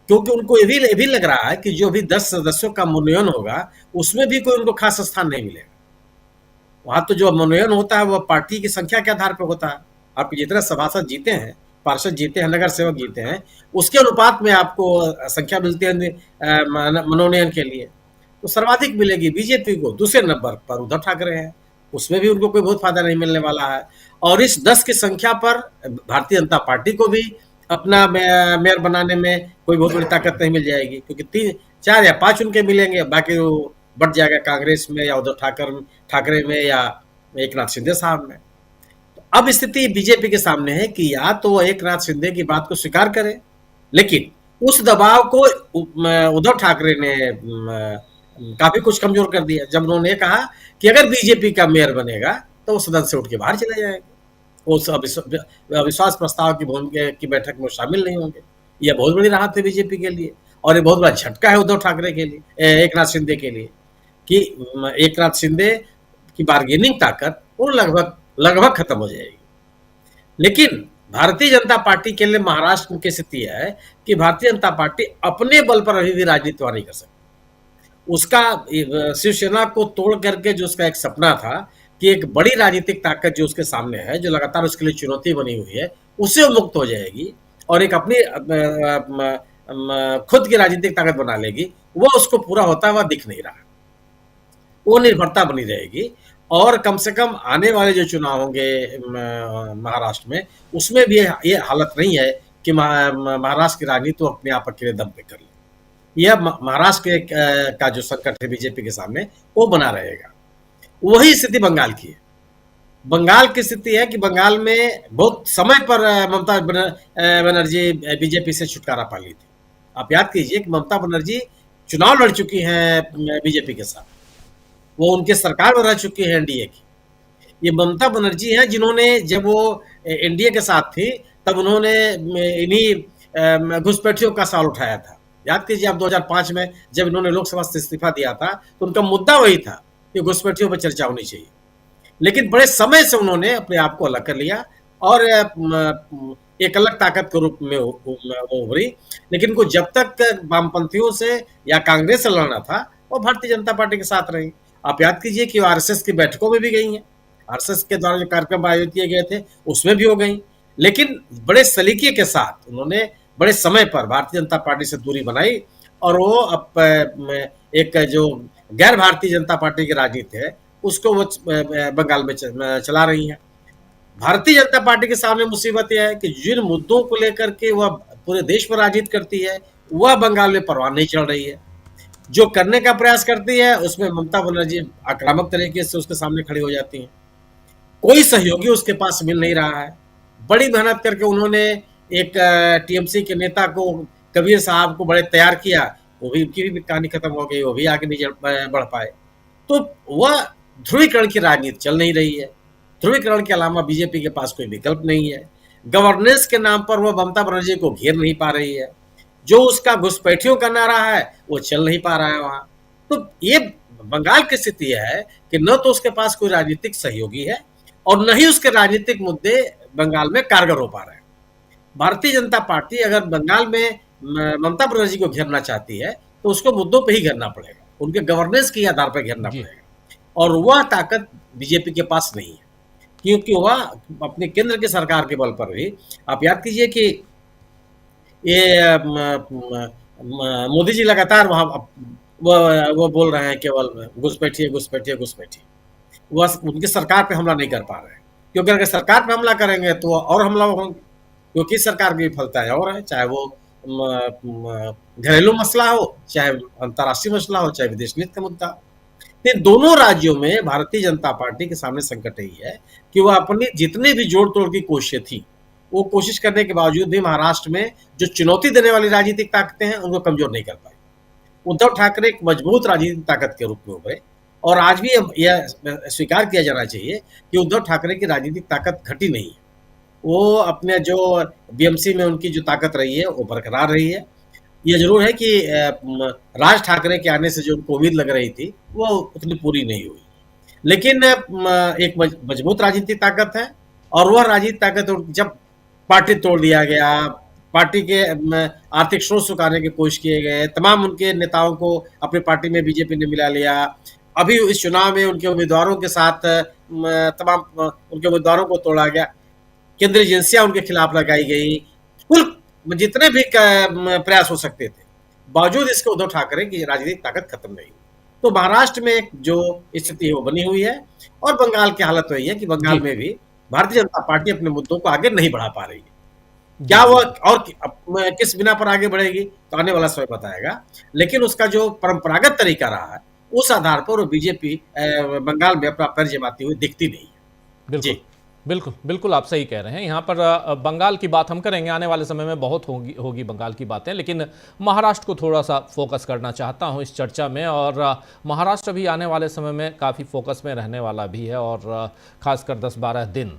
क्योंकि उनको ये भी लग रहा है कि जो भी 10 सदस्यों का मनोनयन होगा उसमें भी कोई उनको खास स्थान नहीं मिलेगा। वहां तो जो मनोनयन होता है वह पार्टी की संख्या के आधार पर होता है। आप जितने सभासद जीते हैं, पार्षद जीते हैं, नगर सेवक जीते हैं, उसके अनुपात में आपको संख्या मिलती है मनोनयन के लिए। तो सर्वाधिक मिलेगी बीजेपी को, दूसरे नंबर पर उद्धव ठाकरे हैं, उसमें भी उनको कोई बहुत फायदा नहीं मिलने वाला है। और इस 10 की संख्या पर भारतीय जनता पार्टी को भी अपना मेयर बनाने में कोई बहुत बड़ी ताकत नहीं मिल जाएगी, क्योंकि 3, 4 या 5 उनके मिलेंगे, बाकी वो बढ़ जाएगा कांग्रेस में या उद्धव ठाकरे में या एक नाथ शिंदे साहब में। तो अब स्थिति बीजेपी के सामने है कि या तो वो एक नाथ शिंदे की बात को स्वीकार करे, लेकिन उस दबाव को उद्धव ठाकरे ने काफी कुछ कमजोर कर दिया जब उन्होंने कहा कि अगर बीजेपी का मेयर बनेगा तो वो सदन से उठ के बाहर चले जाएंगे, उस अविश्वास प्रस्ताव की बैठक में शामिल नहीं होंगे। यह बहुत बड़ी राहत है बीजेपी के लिए, और ये बहुत बड़ा झटका है उद्धव ठाकरे के लिए, एक नाथ शिंदे के लिए, कि एक नाथ शिंदे की बार्गेनिंग ताकत वो लगभग खत्म हो जाएगी। लेकिन भारतीय जनता पार्टी के लिए महाराष्ट्र की स्थिति है कि भारतीय जनता पार्टी अपने बल पर अभी भी राजनीति नहीं कर सकती। उसका शिवसेना को तोड़ करके जो उसका एक सपना था कि एक बड़ी राजनीतिक ताकत जो उसके सामने है, जो लगातार उसके लिए चुनौती बनी हुई है, उससे वो मुक्त हो जाएगी और एक अपनी खुद की राजनीतिक ताकत बना लेगी। वो उसको पूरा होता हुआ दिख नहीं रहा, वो निर्भरता बनी रहेगी। और कम से कम आने वाले जो चुनाव होंगे महाराष्ट्र में, उसमें भी ये हालत नहीं है कि महाराष्ट्र की राजनीति तो अपने आप अकेले दम पे कर ले। यह महाराष्ट्र का जो संकट है बीजेपी के सामने, वो बना रहेगा। वही स्थिति बंगाल की है। बंगाल की स्थिति है कि बंगाल में बहुत समय पर ममता बनर्जी बीजेपी से छुटकारा पा ली थी। आप याद कीजिए कि ममता बनर्जी चुनाव लड़ चुकी हैं बीजेपी के साथ, वो उनके सरकार में रह चुकी है एनडीए की। ये ममता बनर्जी हैं जिन्होंने, जब वो एनडीए के साथ थी तब उन्होंने इन्हीं घुसपैठियों का सवाल उठाया था। याद कीजिए आप 2005 में जब इन्होंने लोकसभा से इस्तीफा दिया था तो उनका मुद्दा वही था कि घुसपैठियों पर चर्चा होनी चाहिए। लेकिन बड़े समय से उन्होंने अपने आप को अलग कर लिया और एक अलग ताकत के रूप में उभरी। लेकिन को जब तक वामपंथियों से या कांग्रेस से लड़ना था, वो भारतीय जनता पार्टी के साथ रही। आप याद कीजिए कि आरएसएस की बैठकों में भी गई हैं, आरएसएस के द्वारा जो कार्यक्रम आयोजित किए गए थे उसमें भी हो गई। लेकिन बड़े सलीके के साथ उन्होंने बड़े समय पर भारतीय जनता पार्टी से दूरी बनाई और वो अब एक जो गैर भारतीय जनता पार्टी की राजनीति है उसको वो बंगाल में चला रही है। भारतीय जनता पार्टी के सामने मुसीबत यह है कि जिन मुद्दों को लेकर के वह पूरे देश पर राजनीति करती है, वह बंगाल में परवाह नहीं चल रही है। जो करने का प्रयास करती है उसमें ममता बनर्जी आक्रामक तरीके से उसके सामने खड़ी हो जाती है। कोई सहयोगी उसके पास मिल नहीं रहा है। बड़ी मेहनत करके उन्होंने एक टीएमसी के नेता को, कबीर साहब को बड़े तैयार किया, वो भी, उनकी भी कहानी खत्म हो गई, वो भी आगे नहीं बढ़ पाए। तो वह ध्रुवीकरण की राजनीति चल नहीं रही है। ध्रुवीकरण के अलावा बीजेपी के पास कोई विकल्प नहीं है। गवर्नेंस के नाम पर वह ममता बनर्जी को घेर नहीं पा रही है। जो उसका घुसपैठियों का नारा है वो चल नहीं पा रहा है वहां। तो ये बंगाल की स्थिति है कि न तो उसके पास कोई राजनीतिक सहयोगी है और न ही उसके राजनीतिक मुद्दे बंगाल में कारगर हो पा रहे हैं। भारतीय जनता पार्टी अगर बंगाल में ममता बनर्जी को घेरना चाहती है तो उसको मुद्दों पे ही घेरना पड़ेगा, उनके गवर्नेंस के आधार पर घेरना पड़ेगा। और वह ताकत बीजेपी के पास नहीं है, क्योंकि वह अपने केंद्र की सरकार के बल पर भी, आप याद कीजिए कि ये मोदी जी लगातार वहां वो बोल रहे हैं केवल घुसपैठिए घुसपैठिए घुसपैठिए। वह उनकी सरकार पे हमला नहीं कर पा रहे हैं, क्योंकि अगर सरकार पे हमला करेंगे तो और हमला होंगे, क्योंकि सरकार की विफलता है और है, चाहे वो घरेलू मसला हो, चाहे अंतर्राष्ट्रीय मसला हो, चाहे विदेश नीति का मुद्दा। तो दोनों राज्यों में भारतीय जनता पार्टी के सामने संकट यही है कि वह अपनी जितनी भी जोड़ तोड़ की कोशिशें थी, वो कोशिश करने के बावजूद भी महाराष्ट्र में जो चुनौती देने वाली राजनीतिक ताकतें हैं उनको कमजोर नहीं कर पाई। उद्धव ठाकरे एक मजबूत राजनीतिक ताकत के रूप में उभरे और आज भी यह स्वीकार किया जाना चाहिए कि उद्धव ठाकरे की राजनीतिक ताकत घटी नहीं है। वो अपने जो बीएमसी में उनकी जो ताकत रही है वो बरकरार रही है। ये जरूर है कि राज ठाकरे के आने से जो उनको उम्मीद लग रही थी वो उतनी पूरी नहीं हुई, लेकिन एक मजबूत राजनीतिक ताकत है। और वह राजनीतिक ताकत जब पार्टी तोड़ दिया गया, पार्टी के आर्थिक स्रोत सुखाने की कोशिश किए गए, तमाम उनके नेताओं को अपनी पार्टी में बीजेपी ने मिला लिया। अभी इस चुनाव में उनके उम्मीदवारों के साथ तमाम उनके उम्मीदवारों को तोड़ा गया, केंद्रीय एजेंसियां उनके खिलाफ लगाई गई, कुल जितने भी प्रयास हो सकते थे, बावजूद इसके उद्धव ठाकरे की राजनीतिक ताकत खत्म नहीं हुई। तो महाराष्ट्र में एक जो स्थिति है वो बनी हुई है, और बंगाल की हालत वही है कि बंगाल में भी भारतीय जनता पार्टी अपने मुद्दों को आगे नहीं बढ़ा पा रही है। क्या वो और किस बिना पर आगे बढ़ेगी तो आने वाला समय बताएगा, लेकिन उसका जो परंपरागत तरीका रहा है उस आधार पर वो बीजेपी बंगाल में अपना पैर जमाती हुई दिखती नहीं है। बिल्कुल बिल्कुल बिल्कुल आप सही कह रहे हैं। यहाँ पर बंगाल की बात हम करेंगे, आने वाले समय में बहुत होगी बंगाल की बातें, लेकिन महाराष्ट्र को थोड़ा सा फोकस करना चाहता हूँ इस चर्चा में। और महाराष्ट्र भी आने वाले समय में काफ़ी फोकस में रहने वाला भी है, और ख़ासकर 10-12 दिन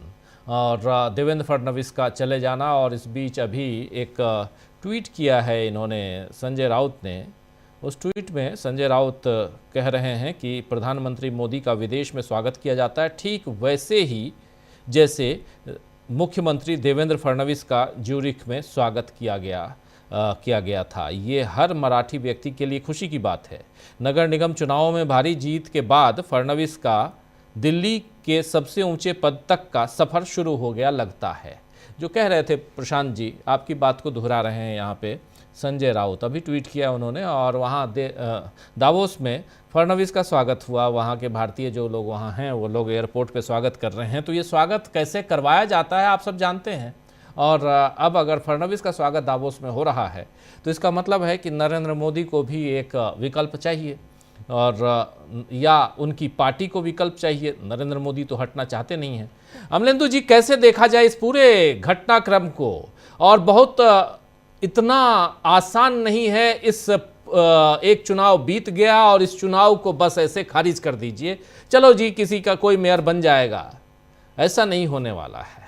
और देवेंद्र फडणवीस का चले जाना। और इस बीच अभी एक ट्वीट किया है इन्होंने, संजय राउत ने। उस ट्वीट में संजय राउत कह रहे हैं कि प्रधानमंत्री मोदी का विदेश में स्वागत किया जाता है, ठीक वैसे ही जैसे मुख्यमंत्री देवेंद्र फडणवीस का ज्यूरिख में स्वागत किया गया था। ये हर मराठी व्यक्ति के लिए खुशी की बात है। नगर निगम चुनावों में भारी जीत के बाद फडणवीस का दिल्ली के सबसे ऊंचे पद तक का सफ़र शुरू हो गया लगता है। जो कह रहे थे प्रशांत जी, आपकी बात को दोहरा रहे हैं यहाँ पे संजय राउत। अभी ट्वीट किया उन्होंने, और वहाँ दावोस में फडणवीस का स्वागत हुआ। वहाँ के भारतीय जो लोग वहाँ हैं वो लोग एयरपोर्ट पे स्वागत कर रहे हैं। तो ये स्वागत कैसे करवाया जाता है आप सब जानते हैं। और अब अगर फडणवीस का स्वागत दावोस में हो रहा है तो इसका मतलब है कि नरेंद्र मोदी को भी एक विकल्प चाहिए, और या उनकी पार्टी को विकल्प चाहिए। नरेंद्र मोदी तो हटना चाहते नहीं हैं। अमलेंदु जी, कैसे देखा जाए इस पूरे घटनाक्रम को? और बहुत इतना आसान नहीं है, इस एक चुनाव बीत गया और इस चुनाव को बस ऐसे खारिज कर दीजिए, चलो जी किसी का कोई मेयर बन जाएगा, ऐसा नहीं होने वाला है।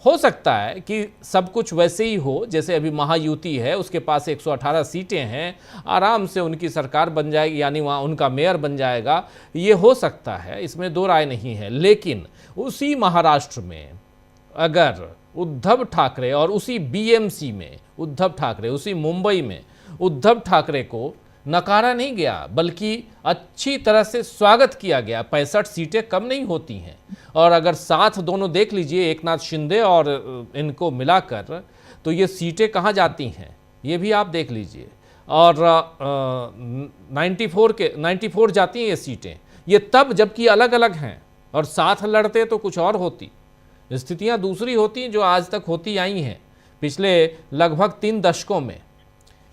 हो सकता है कि सब कुछ वैसे ही हो जैसे अभी महायुति है, उसके पास 118 सीटें हैं, आराम से उनकी सरकार बन जाएगी, यानी वहाँ उनका मेयर बन जाएगा। ये हो सकता है, इसमें दो राय नहीं है। लेकिन उसी महाराष्ट्र में अगर उद्धव ठाकरे, और उसी बीएमसी में उद्धव ठाकरे, उसी मुंबई में उद्धव ठाकरे को नकारा नहीं गया बल्कि अच्छी तरह से स्वागत किया गया। 65 सीटें कम नहीं होती हैं। और अगर साथ दोनों देख लीजिए, एकनाथ शिंदे और इनको मिलाकर, तो ये सीटें कहाँ जाती हैं ये भी आप देख लीजिए। और 94 जाती हैं ये सीटें, ये तब जबकि अलग अलग हैं, और साथ लड़ते तो कुछ और होती, स्थितियां दूसरी होती जो आज तक होती आई हैं पिछले लगभग 3 दशकों में।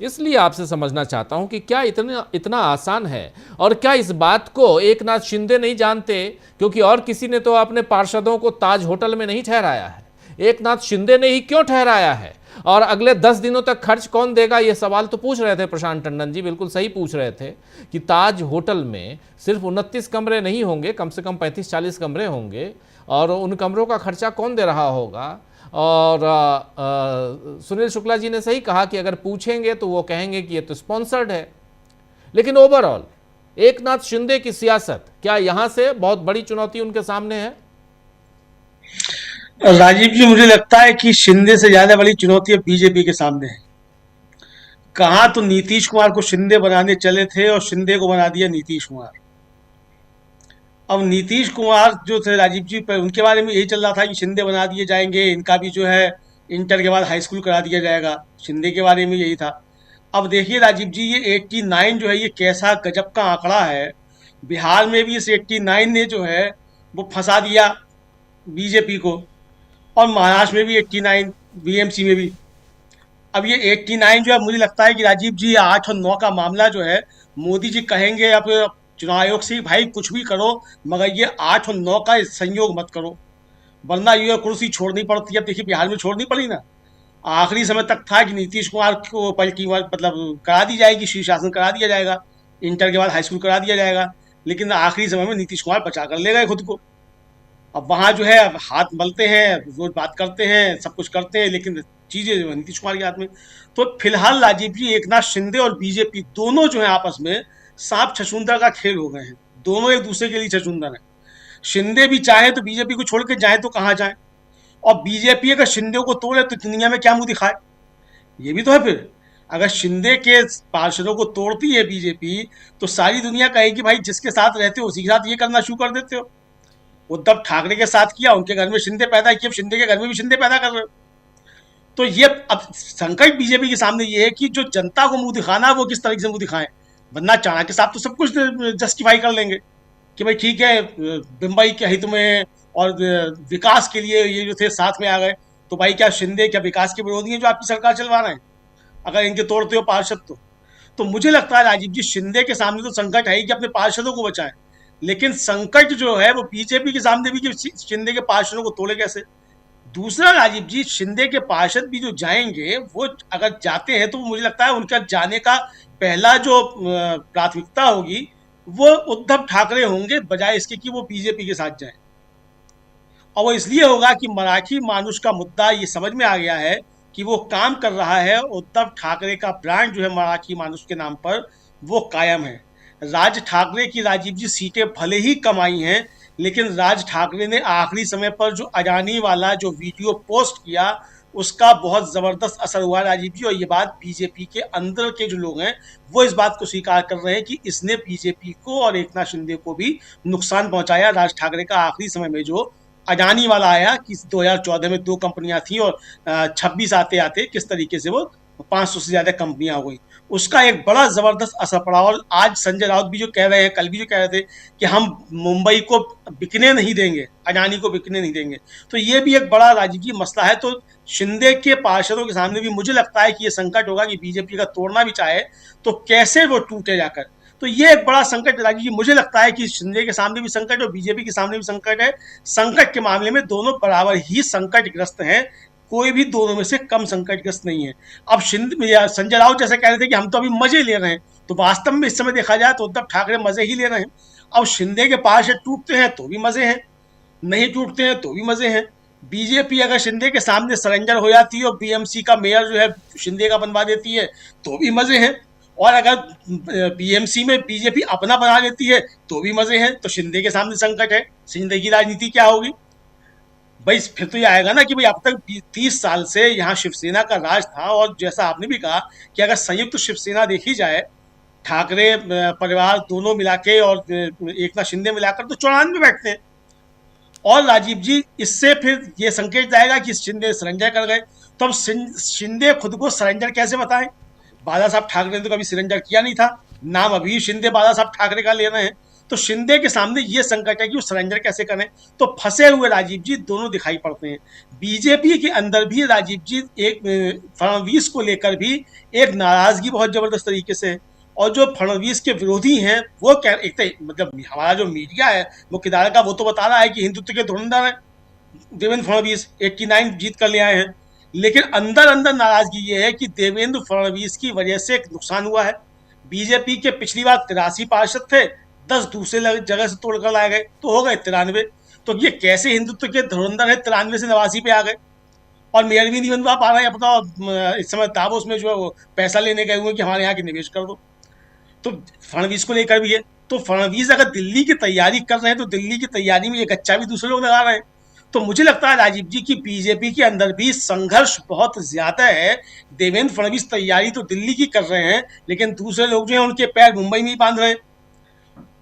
इसलिए आपसे समझना चाहता हूं कि क्या इतना आसान है, और क्या इस बात को एकनाथ शिंदे नहीं जानते? क्योंकि और किसी ने तो अपने पार्षदों को ताज होटल में नहीं ठहराया है, एकनाथ शिंदे ने ही क्यों ठहराया है? और अगले 10 दिनों तक खर्च कौन देगा, ये सवाल तो पूछ रहे थे प्रशांत टंडन जी, बिल्कुल सही पूछ रहे थे कि ताज होटल में सिर्फ 29 कमरे नहीं होंगे, कम से कम 35-40 कमरे होंगे, और उन कमरों का खर्चा कौन दे रहा होगा? और सुनील शुक्ला जी ने सही कहा कि अगर पूछेंगे तो वो कहेंगे कि ये तो स्पॉन्सर्ड है। लेकिन ओवरऑल एकनाथ शिंदे की सियासत, क्या यहां से बहुत बड़ी चुनौती उनके सामने है? राजीव जी, मुझे लगता है कि शिंदे से ज्यादा बड़ी चुनौती बीजेपी के सामने है। कहा तो नीतीश कुमार को शिंदे बनाने चले थे और शिंदे को बना दिया नीतीश कुमार। अब नीतीश कुमार जो थे राजीव जी, पर उनके बारे में यही चल रहा था कि शिंदे बना दिए जाएंगे, इनका भी जो है इंटर के बाद हाई स्कूल करा दिया जाएगा। शिंदे के बारे में यही था। अब देखिए राजीव जी, ये 89 जो है ये कैसा गजब का आंकड़ा है। बिहार में भी इस 89 ने जो है वो फंसा दिया बीजेपी को, और महाराष्ट्र में भी 89, बीएमसी में भी। अब ये 89 जो है, मुझे लगता है कि राजीव जी 8 और 9 का मामला जो है, मोदी जी कहेंगे अब चुनाव आयोग से भाई कुछ भी करो मगर ये 8 और 9 का संयोग मत करो, वरना ये कुर्सी छोड़नी पड़ती है। अब देखिए बिहार में छोड़नी पड़ी ना, आखिरी समय तक था कि नीतीश कुमार को पलटी मतलब करा दी जाएगी, शीर्षासन करा दिया जाएगा, इंटर के बाद हाई स्कूल करा दिया जाएगा। लेकिन आखिरी समय में नीतीश कुमार बचा कर ले गए खुद को। अब वहां जो है अब हाथ मलते हैं, रोज बात करते हैं, सब कुछ करते हैं, लेकिन चीजें जो है नीतीश कुमार के हाथ में। तो फिलहाल राजीव जी, एकनाथ शिंदे और बीजेपी दोनों जो है आपस में सांप छछूंदर का खेल हो गए हैं। दोनों एक दूसरे के लिए छछूंदर है। शिंदे भी चाहे तो बीजेपी को छोड़ के जाए तो कहाँ जाए, और बीजेपी अगर शिंदे को तोड़े तो दुनिया में क्या मुंह दिखाए, ये भी तो है। फिर अगर शिंदे के पार्षदों को तोड़ती है बीजेपी, तो सारी दुनिया कहेगी भाई जिसके साथ रहते हो उसी के साथ ये करना शुरू कर देते हो। उद्धव ठाकरे के साथ किया, उनके घर में शिंदे पैदा किए, अब शिंदे के घर में भी शिंदे पैदा कर रहे हो। तो ये अब संकट बीजेपी के सामने ये है कि जो जनता को मुंह दिखाना है वो किस तरीके से मुंह दिखाएं। वरना चाणक्य साहब तो सब कुछ जस्टिफाई कर लेंगे कि भाई ठीक है, मुंबई के हित में और विकास के लिए ये जो थे साथ में आ गए। तो भाई क्या शिंदे क्या विकास के विरोधी हैं जो आपकी सरकार चलवा रहे हैं, अगर इनके तोड़ते हो पार्षद तो मुझे लगता है राजीव जी, शिंदे के सामने तो संकट है ही कि अपने पार्षदों को बचाएं, लेकिन संकट जो है वो बीजेपी के सामने भी कि शिंदे के पार्षदों को तोड़े कैसे। दूसरा राजीव जी, शिंदे के पार्षद भी जो जाएंगे, वो अगर जाते हैं तो मुझे लगता है उनका जाने का पहला जो प्राथमिकता होगी वो उद्धव ठाकरे होंगे, बजाय इसके कि वो बीजेपी के साथ जाएं। और वो इसलिए होगा कि मराठी मानुष का मुद्दा ये समझ में आ गया है कि वो काम कर रहा है। उद्धव ठाकरे का ब्रांड जो है मराठी मानुष के नाम पर वो कायम है। राज ठाकरे की राजीव जी सीटें भले ही कमाई हैं, लेकिन राज ठाकरे ने आखिरी समय पर जो अडानी वाला जो वीडियो पोस्ट किया उसका बहुत जबरदस्त असर हुआ राजीव जी। और ये बात बीजेपी के अंदर के जो लोग हैं वो इस बात को स्वीकार कर रहे हैं कि इसने बीजेपी को और एकनाथ शिंदे को भी नुकसान पहुंचाया। राज ठाकरे का आखिरी समय में जो अडानी वाला आया कि 2014 में 2 कंपनियां थी और 26 आते आते किस तरीके से वो 500 से ज्यादा कंपनियां हो गई, उसका एक बड़ा जबरदस्त असर पड़ा। और आज संजय राउत भी जो कह रहे हैं, कल भी जो कह रहे थे कि हम मुंबई को बिकने नहीं देंगे, अडानी को बिकने नहीं देंगे, तो ये भी एक बड़ा राजनीतिक मसला है। तो शिंदे के पार्षदों के सामने भी मुझे लगता है कि ये संकट होगा कि बीजेपी का तोड़ना भी चाहे तो कैसे वो टूटे जाकर। तो ये एक बड़ा संकट राजीव जी, मुझे लगता है कि शिंदे के सामने भी संकट और बीजेपी के सामने भी संकट है। संकट के मामले में दोनों बराबर ही संकटग्रस्त हैं, कोई भी दोनों में से कम संकटग्रस्त नहीं है। अब संजय राउत जैसे कह रहे थे कि हम तो अभी मजे ले रहे हैं, तो वास्तव में इस समय देखा जाए तो उद्धव ठाकरे मजे ही ले रहे हैं। अब शिंदे के पार्षद टूटते हैं तो भी मजे हैं, नहीं टूटते हैं तो भी मजे हैं। बीजेपी अगर शिंदे के सामने सरेंडर हो जाती है और बीएमसी का मेयर जो है शिंदे का बनवा देती है तो भी मजे हैं, और अगर बीएमसी में बीजेपी अपना बना लेती है तो भी मजे हैं। तो शिंदे के सामने संकट है, शिंदे की राजनीति क्या होगी भाई। फिर तो ये आएगा ना कि भाई अब तक 30 साल से यहाँ शिवसेना का राज था, और जैसा आपने भी कहा कि अगर संयुक्त शिवसेना देखी जाए, ठाकरे परिवार दोनों मिला के और एकनाथ शिंदे मिलाकर तो 94 बैठते हैं। और राजीव जी, इससे फिर ये संकेत जाएगा कि शिंदे सरेंडर कर गए, तो अब शिंदे खुद को सरेंडर कैसे बताएं। बाला साहब ठाकरे ने तो कभी सरेंडर किया नहीं था, नाम अभी शिंदे बाला साहब ठाकरे का ले रहे हैं। तो शिंदे के सामने ये संकट है कि वो सरेंडर कैसे करें। तो फंसे हुए राजीव जी दोनों दिखाई पड़ते हैं। बीजेपी के अंदर भी राजीव जी एक फडणवीस को लेकर भी एक नाराजगी बहुत जबरदस्त तरीके से है, और जो फडणवीस के विरोधी हैं वो क्या, एक तो मतलब हमारा जो मीडिया है मुख्यधारा का वो तो बता रहा है कि हिंदुत्व के धुरंधर है देवेंद्र फडणवीस, 89 जीत कर ले आए हैं, लेकिन अंदर अंदर नाराजगी ये है कि देवेंद्र फडणवीस की वजह से एक नुकसान हुआ है। बीजेपी के पिछली बार 83 पार्षद थे, 10 दूसरे जगह से तोड़कर लाए गए तो हो गए 93। तो ये कैसे हिंदुत्व के धुरंधर है 93 से 89 पे आ गए, और मेयर भी नहीं बनवा पा रहे हैं अपना। इस समय दावोस में जो है वो पैसा लेने गए हुए कि हमारे यहाँ के निवेश कर दो। तो फडणवीस को लेकर भी है। तो फडणवीस अगर दिल्ली की तैयारी कर रहे हैं तो दिल्ली की तैयारी में ये गच्चा भी दूसरे लोग लगा रहे हैं। तो मुझे लगता है राजीव जी की बीजेपी के अंदर भी संघर्ष बहुत ज्यादा है। देवेंद्र फडणवीस तैयारी तो दिल्ली की कर रहे हैं, लेकिन दूसरे लोग जो है उनके पैर मुंबई में ही बांध रहे हैं,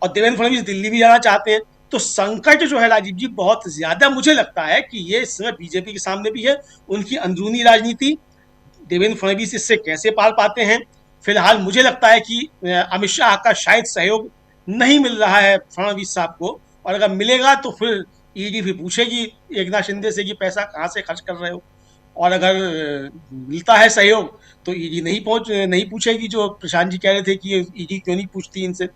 और देवेंद्र फडणवीस दिल्ली भी जाना चाहते हैं। तो संकट जो है राजीव जी बहुत ज्यादा मुझे लगता है कि ये इस समय बीजेपी के सामने भी है। उनकी अंदरूनी राजनीति, देवेंद्र फडणवीस इससे कैसे पार पाते हैं। फिलहाल मुझे लगता है कि अमित शाह का शायद सहयोग नहीं मिल रहा है फडणवीस साहब को, और अगर मिलेगा तो फिर ईडी भी पूछेगी एकनाथ शिंदे से कि पैसा कहाँ से खर्च कर रहे हो, और अगर मिलता है सहयोग तो ईडी नहीं पूछेगी। जो प्रशांत जी कह रहे थे कि ईडी क्यों नहीं पूछती इनसे,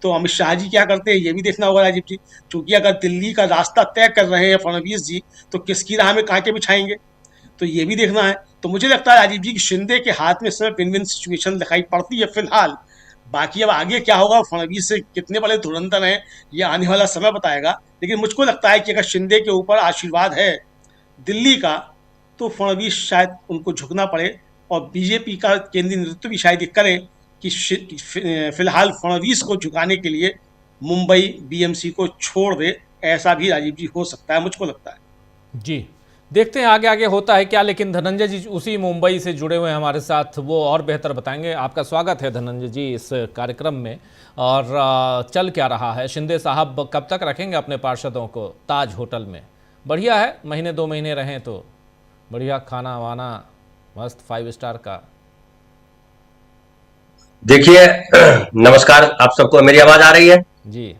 तो अमित शाह जी क्या करते हैं ये भी देखना होगा राजीव जी, क्योंकि अगर दिल्ली का रास्ता तय कर रहे हैं फडणवीस जी तो किसकी राह में कांटे बिछाएंगे, तो ये भी देखना है। तो मुझे लगता है राजीव जी कि शिंदे के हाथ में इस समय विन विन सिचुएशन दिखाई पड़ती है फिलहाल। बाकी अब आगे क्या होगा, फडणवीस से कितने बड़े धुरंधर हैं, ये आने वाला समय बताएगा। लेकिन मुझको लगता है कि अगर शिंदे के ऊपर आशीर्वाद है दिल्ली का, तो फडणवीस शायद उनको झुकना पड़े, और बीजेपी का केंद्रीय नेतृत्व भी शायद ये करे कि फिलहाल फडणवीस को झुकाने के लिए मुंबई बीएमसी को छोड़ दे। ऐसा भी राजीव जी हो सकता है, मुझको लगता है। जी, देखते हैं आगे आगे होता है क्या। लेकिन धनंजय जी उसी मुंबई से जुड़े हुए हैं हमारे साथ, वो और बेहतर बताएंगे। आपका स्वागत है धनंजय जी इस कार्यक्रम में। और चल क्या रहा है, शिंदे साहब कब तक रखेंगे अपने पार्षदों को ताज होटल में? बढ़िया है, महीने 2 महीने रहें तो बढ़िया, खाना वाना मस्त 5 स्टार का। देखिए, नमस्कार आप सबको, मेरी आवाज आ रही है जी?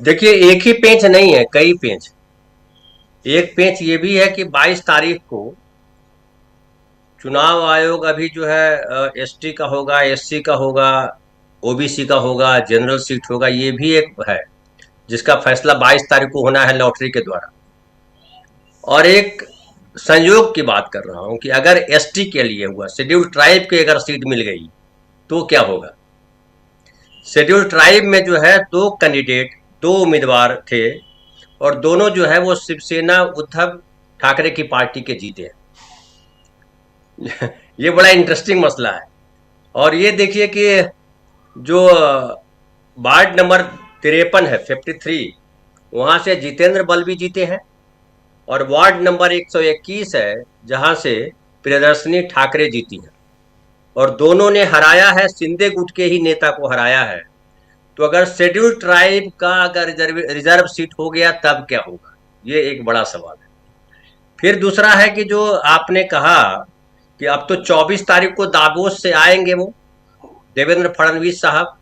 देखिए, एक ही पेंच नहीं है, कई पेंच। एक पेंच ये भी है कि 22 तारीख को चुनाव आयोग अभी जो है एसटी का होगा, एससी का होगा, ओबीसी का होगा, जनरल सीट होगा, ये भी एक है जिसका फैसला 22 तारीख को होना है लॉटरी के द्वारा। और एक संयोग की बात कर रहा हूं कि अगर एसटी के लिए हुआ, शेड्यूल्ड ट्राइब के अगर सीट मिल गई तो क्या होगा। शेड्यूल्ड ट्राइब में जो है 2 कैंडिडेट, 2 उम्मीदवार थे, और दोनों जो है वो शिवसेना उद्धव ठाकरे की पार्टी के जीते हैं। ये बड़ा इंटरेस्टिंग मसला है। और ये देखिए कि जो वार्ड नंबर 53 है, 53, वहां से जितेंद्र बल भी जीते हैं, और वार्ड नंबर 121 है जहां से प्रियदर्शनी ठाकरे जीती है, और दोनों ने हराया है, शिंदे गुट के ही नेता को हराया है। तो अगर शेड्यूल्ड ट्राइब का अगर रिजर्व सीट हो गया तब क्या होगा, ये एक बड़ा सवाल है। फिर दूसरा है कि जो आपने कहा कि अब तो 24 तारीख को दावोस से आएंगे वो देवेंद्र फडणवीस साहब,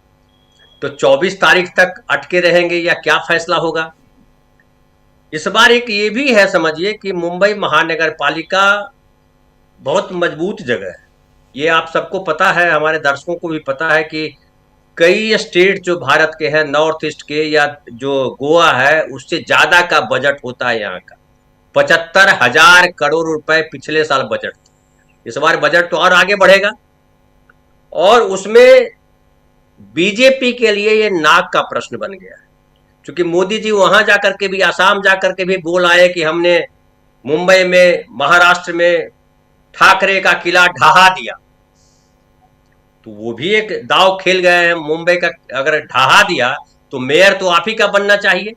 तो 24 तारीख तक अटके रहेंगे या क्या फैसला होगा। इस बार एक ये भी है, समझिए कि मुंबई महानगर पालिका बहुत मजबूत जगह है। ये आप सबको पता है, हमारे दर्शकों को भी पता है कि कई स्टेट जो भारत के हैं, नॉर्थ ईस्ट के या जो गोवा है, उससे ज्यादा का बजट होता है यहाँ का। 75,000 करोड़ रुपए पिछले साल बजट, इस बार बजट तो और आगे बढ़ेगा। और उसमें बीजेपी के लिए ये नाक का प्रश्न बन गया है, क्योंकि मोदी जी वहां जाकर के भी, आसाम जाकर के भी बोल आए कि हमने मुंबई में, महाराष्ट्र में ठाकरे का किला ढहा दिया। तो वो भी एक दाव खेल गए हैं। मुंबई का अगर ढहा दिया तो मेयर तो आप ही का बनना चाहिए।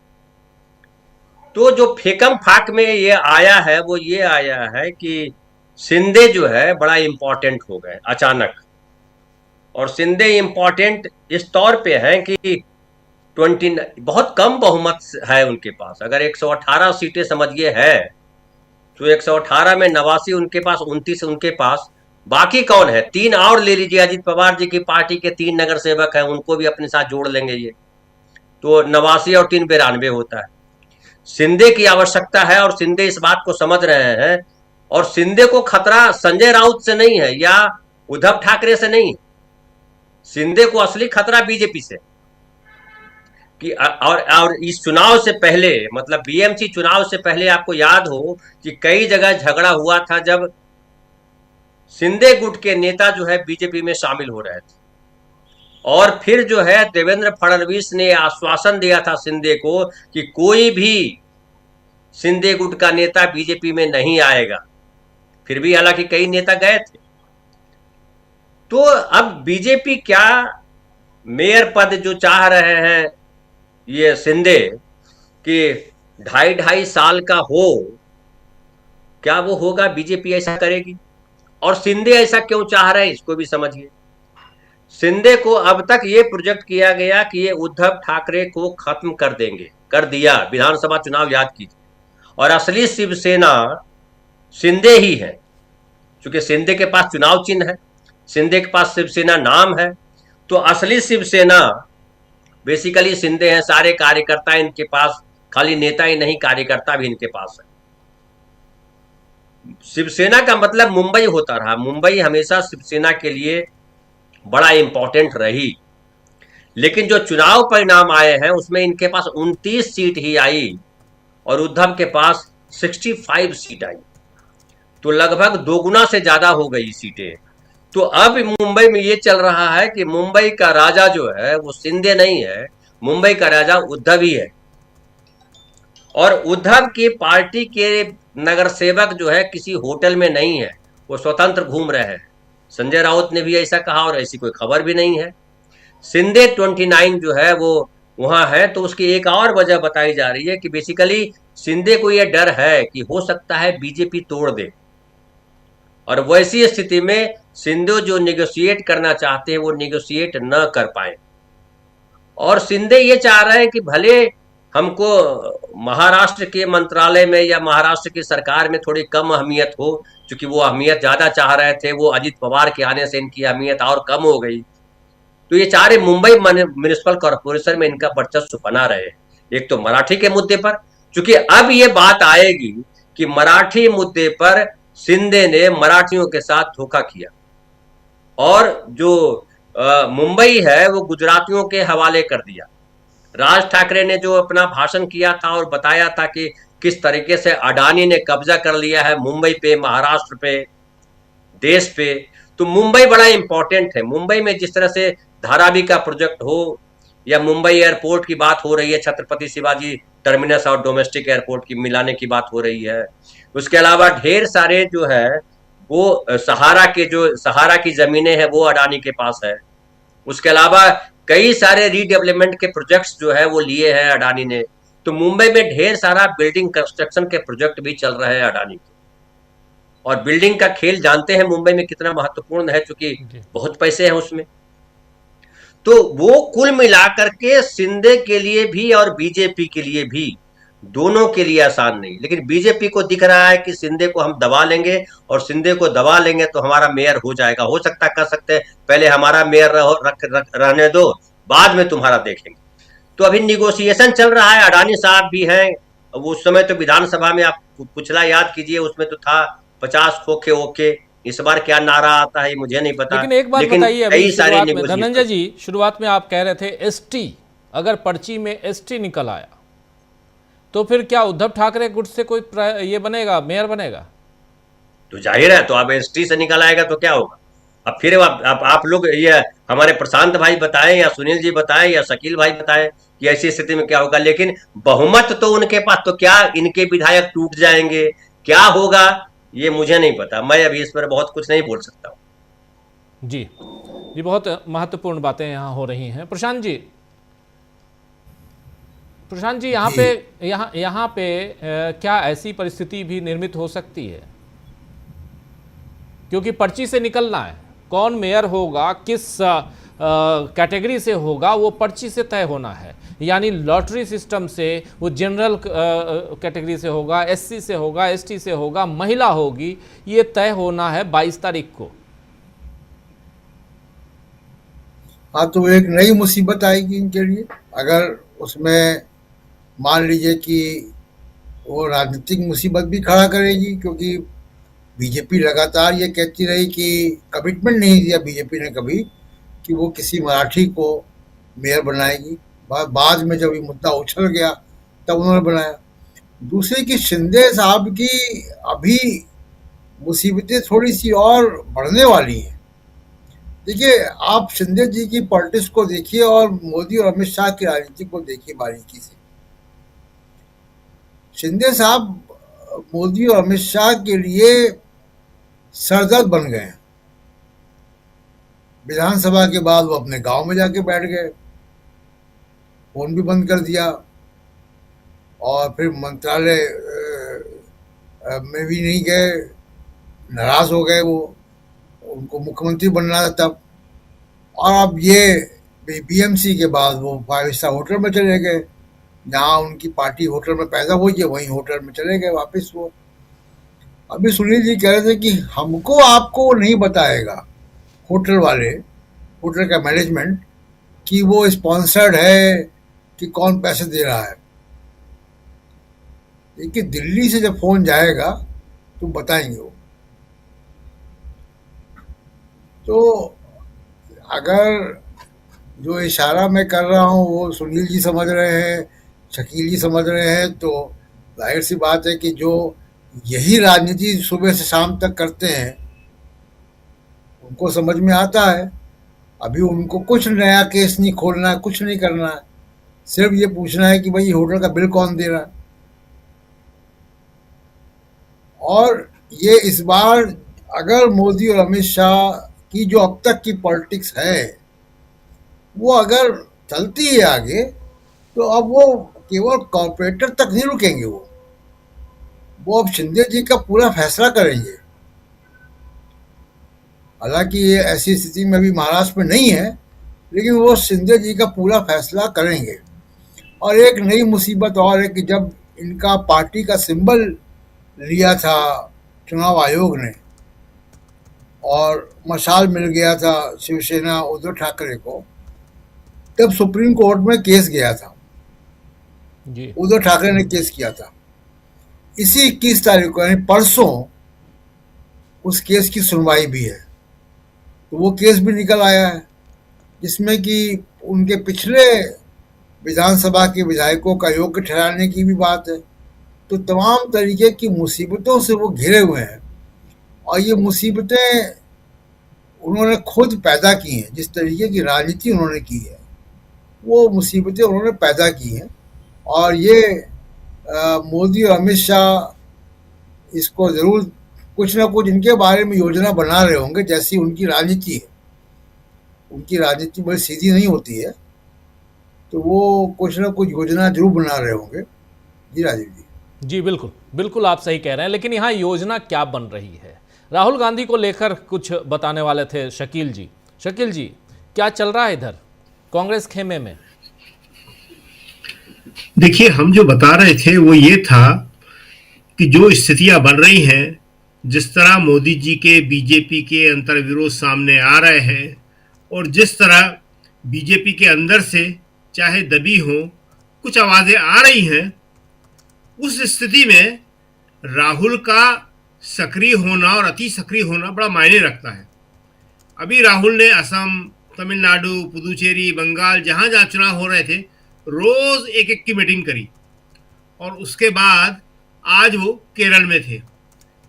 तो जो फेकम फाक में ये आया है वो ये आया है कि शिंदे जो है बड़ा इंपॉर्टेंट हो गए अचानक। और शिंदे इंपॉर्टेंट इस तौर पे हैं कि 29 बहुत कम बहुमत है उनके पास। अगर 118 सीटें समझिए है तो 118 में 89 उनके पास, 29 उनके पास, बाकी कौन है? 3 और ले लीजिए, अजीत पवार जी की पार्टी के 3 नगर सेवक हैं, उनको भी अपने साथ जोड़ लेंगे ये, तो 89 और 3 92 होता है। शिंदे की आवश्यकता है और शिंदे इस बात को समझ रहे हैं। और शिंदे को खतरा संजय राउत से नहीं है या उद्धव ठाकरे से नहीं, शिंदे को असली खतरा बीजेपी से। कि और इस चुनाव से पहले, मतलब बीएमसी चुनाव से पहले आपको याद हो कि कई जगह झगड़ा हुआ था जब शिंदे गुट के नेता जो है बीजेपी में शामिल हो रहे थे। और फिर जो है देवेंद्र फडणवीस ने आश्वासन दिया था शिंदे को कि कोई भी शिंदे गुट का नेता बीजेपी में नहीं आएगा। फिर भी हालांकि कई नेता गए थे। तो अब बीजेपी क्या मेयर पद जो चाह रहे हैं ये शिंदे कि 2.5 साल का हो, क्या वो होगा? बीजेपी ऐसा करेगी? और शिंदे ऐसा क्यों चाह रहे हैं इसको भी समझिए। शिंदे को अब तक ये प्रोजेक्ट किया गया कि ये उद्धव ठाकरे को खत्म कर देंगे, कर दिया। विधानसभा चुनाव याद कीजिए। और असली शिवसेना शिंदे ही है, क्योंकि शिंदे के पास चुनाव चिन्ह है, शिंदे के पास शिवसेना नाम है। तो असली शिवसेना बेसिकली शिंदे हैं। सारे कार्यकर्ता इनके पास, खाली नेता ही नहीं, कार्यकर्ता भी इनके पास है। शिवसेना का मतलब मुंबई होता रहा। मुंबई हमेशा शिवसेना के लिए बड़ा इंपॉर्टेंट रही। लेकिन जो चुनाव परिणाम आए हैं उसमें इनके पास 29 सीट ही आई और उद्धव के पास 65 सीट आई। तो लगभग दोगुना से ज्यादा हो गई सीटें। तो अब मुंबई में ये चल रहा है कि मुंबई का राजा जो है वो शिंदे नहीं है, मुंबई का राजा उद्धव ही है। और उद्धव की पार्टी के नगर सेवक जो है किसी होटल में नहीं है, वो स्वतंत्र घूम रहे हैं। संजय राउत ने भी ऐसा कहा और ऐसी कोई खबर भी नहीं है। शिंदे 29 जो है वो वहां है, तो उसकी एक और वजह बताई जा रही है कि बेसिकली शिंदे को यह डर है कि हो सकता है बीजेपी तोड़ दे, और वैसी स्थिति में शिंदे जो नेगोशिएट करना चाहते हैं वो नेगोशिएट न कर पाए। और शिंदे ये चाह रहे हैं कि भले हमको महाराष्ट्र के मंत्रालय में या महाराष्ट्र की सरकार में थोड़ी कम अहमियत हो, क्योंकि वो अहमियत ज्यादा चाह रहे थे, वो अजित पवार के आने से इनकी अहमियत और कम हो गई। तो ये चाह रहे मुंबई म्युनिसिपल कॉर्पोरेशन में इनका वर्चस्व बना रहे, एक तो मराठी के मुद्दे पर, क्योंकि अब ये बात आएगी कि मराठी मुद्दे पर शिंदे ने मराठियों के साथ धोखा किया, और जो मुंबई है वो गुजरातियों के हवाले कर दिया। राज ठाकरे ने जो अपना भाषण किया था और बताया था कि किस तरीके से अडानी ने कब्जा कर लिया है मुंबई पे, महाराष्ट्र पे, देश पे, तो मुंबई बड़ा इंपॉर्टेंट है। मुंबई में जिस तरह से धारावी का प्रोजेक्ट हो या मुंबई एयरपोर्ट की बात हो रही है, छत्रपति शिवाजी टर्मिनस और डोमेस्टिक एयरपोर्ट की मिलाने की बात हो रही है। उसके अलावा ढेर सारे जो है वो सहारा की जमीनें हैं वो अडानी के पास है। उसके अलावा कई सारे रीडेवलपमेंट के प्रोजेक्ट्स जो है वो लिए हैं अडानी ने। तो मुंबई में ढेर सारा बिल्डिंग कंस्ट्रक्शन के प्रोजेक्ट भी चल रहे हैं अडानी के, और बिल्डिंग का खेल जानते हैं मुंबई में कितना महत्वपूर्ण है, क्योंकि बहुत पैसे हैं उसमें। तो वो कुल मिलाकर के शिंदे के लिए भी और बीजेपी के लिए भी, दोनों के लिए आसान नहीं। लेकिन बीजेपी को दिख रहा है कि शिंदे को हम दबा लेंगे, और शिंदे को दबा लेंगे तो हमारा मेयर हो जाएगा। हो सकता कर सकते हैं, पहले हमारा मेयर रहने दो, बाद में तुम्हारा देखेंगे। तो अभी निगोशिएशन चल रहा है, अडानी साहब भी हैं। उस समय तो विधानसभा में आप पिछला याद कीजिए, उसमें तो था 50 खोखे ओके। इस बार क्या नारा आता है मुझे नहीं पता। लेकिन एक बात बताइए, अभी शुरुआत में धनंजय जी, शुरुआत में आप कह रहे थे एसटी, अगर पर्ची में एसटी निकल आया तो फिर क्या उद्धव ठाकरे गुट से कोई ये बनेगा, मेयर बनेगा? तो जाहिर है, तो अब एसटी से निकल आएगा तो क्या होगा। अब फिर आप लोग ये हमारे प्रशांत भाई बताएं या सुनील जी बताएं या शकील भाई बताएं कि ऐसी स्थिति में क्या होगा। लेकिन बहुमत तो उनके पास, तो क्या इनके विधायक टूट जाएंगे, क्या होगा ये मुझे नहीं पता। मैं अभी इस पर बहुत कुछ नहीं बोल सकता हूँ। जी, बहुत महत्वपूर्ण बातें यहाँ हो रही हैं। प्रशांत जी, यहाँ पे क्या ऐसी परिस्थिति भी निर्मित हो सकती है, क्योंकि पर्ची से निकलना है, कौन मेयर होगा, किस कैटेगरी से होगा, वो पर्ची से तय होना है। यानी लॉटरी सिस्टम से वो जनरल कैटेगरी से होगा, एससी से होगा, एसटी से होगा, महिला होगी, ये तय होना है 22 तारीख को। हाँ, तो एक नई मुसीबत आएगी इनके लिए अगर उसमें मान लीजिए कि वो राजनीतिक मुसीबत भी खड़ा करेगी, क्योंकि बीजेपी लगातार ये कहती रही कि कमिटमेंट नहीं दिया बीजेपी ने कभी कि वो किसी मराठी को मेयर बनाएगी। बाद में जब ये मुद्दा उछल गया तब उन्होंने बनाया। दूसरे की शिंदे साहब की अभी मुसीबतें थोड़ी सी और बढ़ने वाली हैं। देखिए, आप शिंदे जी की पॉलिटिक्स को देखिए और मोदी और अमित शाह की राजनीति को देखिए बारीकी से। शिंदे साहब मोदी और अमित शाह के लिए सरदर्द बन गए हैं। विधानसभा के बाद वो अपने गांव में जाके बैठ गए, फोन भी बंद कर दिया, और फिर मंत्रालय में भी नहीं गए, नाराज हो गए वो, उनको मुख्यमंत्री बनना था तब। और अब ये बीएमसी के बाद वो 5 स्टार होटल में चले गए, जहाँ उनकी पार्टी होटल में पैदा हुई है वहीं होटल में चले गए वापस वो। अभी सुनील जी कह रहे थे कि हमको आपको नहीं बताएगा होटल वाले, होटल का मैनेजमेंट, कि वो स्पॉन्सर्ड है कि कौन पैसे दे रहा है। देखिए, दिल्ली से जब फोन जाएगा तो बताएंगे वो। तो अगर जो इशारा मैं कर रहा हूँ वो सुनील जी समझ रहे हैं, शकील जी समझ रहे हैं, तो जाहिर सी बात है कि जो यही राजनीति सुबह से शाम तक करते हैं उनको समझ में आता है। अभी उनको कुछ नया केस नहीं खोलना है, कुछ नहीं करना है, सिर्फ ये पूछना है कि भाई होटल का बिल कौन दे रहा है। और ये इस बार अगर मोदी और अमित शाह की जो अब तक की पॉलिटिक्स है वो अगर चलती है आगे, तो अब वो केवल कॉर्पोरेटर तक नहीं रुकेंगे। वो अब शिंदे जी का पूरा फैसला करेंगे। हालांकि ये ऐसी स्थिति में अभी महाराष्ट्र में नहीं है, लेकिन वो शिंदे जी का पूरा फैसला करेंगे। और एक नई मुसीबत और है कि जब इनका पार्टी का सिंबल लिया था चुनाव आयोग ने और मशाल मिल गया था शिवसेना उद्धव ठाकरे को, तब सुप्रीम कोर्ट में केस गया था जी। उद्धव ठाकरे ने केस किया था। इसी 21 तारीख को यानी परसों उस केस की सुनवाई भी है। तो वो केस भी निकल आया है जिसमें कि उनके पिछले विधानसभा के विधायकों का योग्य ठहराने की भी बात है। तो तमाम तरीके की मुसीबतों से वो घिरे हुए हैं और ये मुसीबतें उन्होंने खुद पैदा की हैं। जिस तरीके की राजनीति उन्होंने की है वो मुसीबतें उन्होंने पैदा की हैं और ये मोदी और अमित शाह इसको ज़रूर कुछ ना कुछ इनके बारे में योजना बना रहे होंगे। जैसी उनकी राजनीति है, उनकी राजनीति बड़ी सीधी नहीं होती है, तो वो कुछ ना कुछ योजना जरूर बना रहे होंगे। जी राजीव जी। जी बिल्कुल बिल्कुल, आप सही कह रहे हैं। लेकिन यहाँ योजना क्या बन रही है? राहुल गांधी को लेकर कुछ बताने वाले थे शकील जी। शकील जी, क्या चल रहा है इधर कांग्रेस खेमे में? देखिए, हम जो बता रहे थे वो ये था कि जो स्थितियां बन रही हैं, जिस तरह मोदी जी के बीजेपी के अंतर्विरोध सामने आ रहे हैं और जिस तरह बीजेपी के अंदर से चाहे दबी हो कुछ आवाजें आ रही हैं, उस स्थिति में राहुल का सक्रिय होना और अति सक्रिय होना बड़ा मायने रखता है। अभी राहुल ने असम, तमिलनाडु, पुदुचेरी, बंगाल, जहां जहां चुनाव हो रहे थे, रोज एक एक की मीटिंग करी और उसके बाद आज वो केरल में थे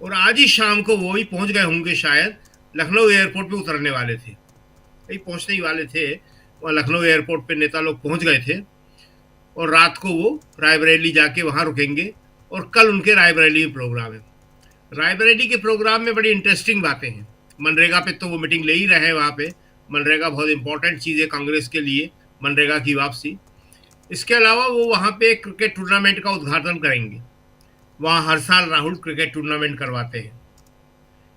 और आज ही शाम को वो ही पहुंच गए होंगे, शायद लखनऊ एयरपोर्ट पे उतरने वाले थे, यही पहुंचने ही वाले थे। वहाँ लखनऊ एयरपोर्ट पे नेता लोग पहुंच गए थे और रात को वो रायबरेली जाके वहाँ रुकेंगे और कल उनके रायबरेली में प्रोग्राम है। रायबरेली के प्रोग्राम में बड़ी इंटरेस्टिंग बातें हैं। मनरेगा पे तो वो मीटिंग ले ही रहे हैं। वहाँ पे मनरेगा बहुत इंपॉर्टेंट चीज़ है कांग्रेस के लिए, मनरेगा की वापसी। इसके अलावा वो वहाँ पे एक क्रिकेट टूर्नामेंट का उद्घाटन करेंगे। वहाँ हर साल राहुल क्रिकेट टूर्नामेंट करवाते हैं।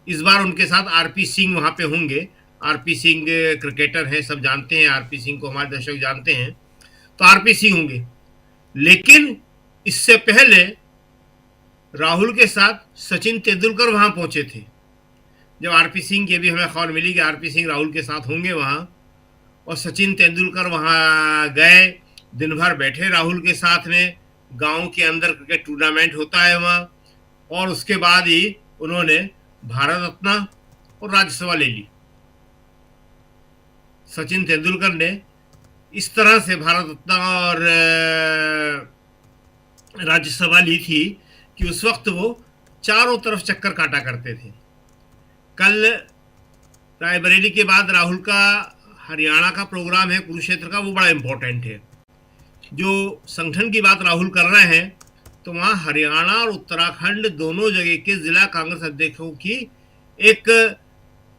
इस बार उनके साथ आरपी सिंह वहाँ पे होंगे। आरपी सिंह क्रिकेटर हैं, सब जानते हैं आरपी सिंह को, हमारे दर्शक जानते हैं, तो आरपी सिंह होंगे। लेकिन इससे पहले राहुल के साथ सचिन तेंदुलकर वहाँ पहुँचे थे। जब आरपी सिंह की भी हमें खबर मिली कि आरपी सिंह राहुल के साथ होंगे वहाँ, और सचिन तेंदुलकर वहाँ गए, दिन भर बैठे राहुल के साथ में। गांव के अंदर क्रिकेट टूर्नामेंट होता है वहाँ, और उसके बाद ही उन्होंने भारत रत्न और राज्यसभा ले ली। सचिन तेंदुलकर ने इस तरह से भारत रत्न और राज्यसभा ली थी कि उस वक्त वो चारों तरफ चक्कर काटा करते थे। कल रायबरेली के बाद राहुल का हरियाणा का प्रोग्राम है, कुरुक्षेत्र का, वो बड़ा इम्पोर्टेंट है। जो संगठन की बात राहुल कर रहे हैं, तो वहाँ हरियाणा और उत्तराखंड दोनों जगह के जिला कांग्रेस अध्यक्षों की एक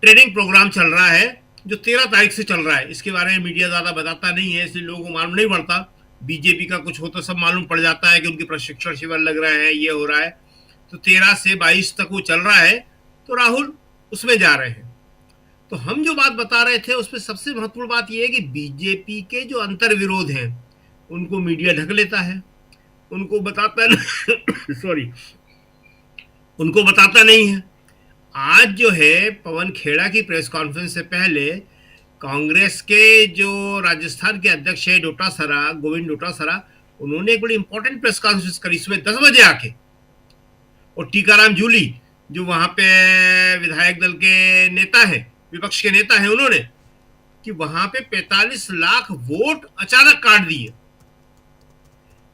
ट्रेनिंग प्रोग्राम चल रहा है जो 13 तारीख से चल रहा है। इसके बारे में मीडिया ज़्यादा बताता नहीं है, इसलिए लोगों को मालूम नहीं पड़ता। बीजेपी का कुछ होता सब मालूम पड़ जाता है कि उनके प्रशिक्षण शिविर लग रहे हैं, ये हो रहा है। तो 13 से 22 तक वो चल रहा है, तो राहुल उसमें जा रहे हैं। तो हम जो बात बता रहे थे उसमें सबसे महत्वपूर्ण बात यह है कि बीजेपी के जो अंतर्विरोध हैं उनको मीडिया ढक लेता है, उनको बताता सॉरी उनको बताता नहीं है। आज जो है पवन खेड़ा की प्रेस कॉन्फ्रेंस से पहले कांग्रेस के जो राजस्थान के अध्यक्ष है डोटासरा, गोविंद डोटासरा, उन्होंने एक बड़ी इंपॉर्टेंट प्रेस कॉन्फ्रेंस करी सुबह 10 बजे आके। और टीकाराम जूली जो वहां पे विधायक दल के नेता है, विपक्ष के नेता है, उन्होंने कि वहां पे 45 लाख वोट अचानक काट दिए।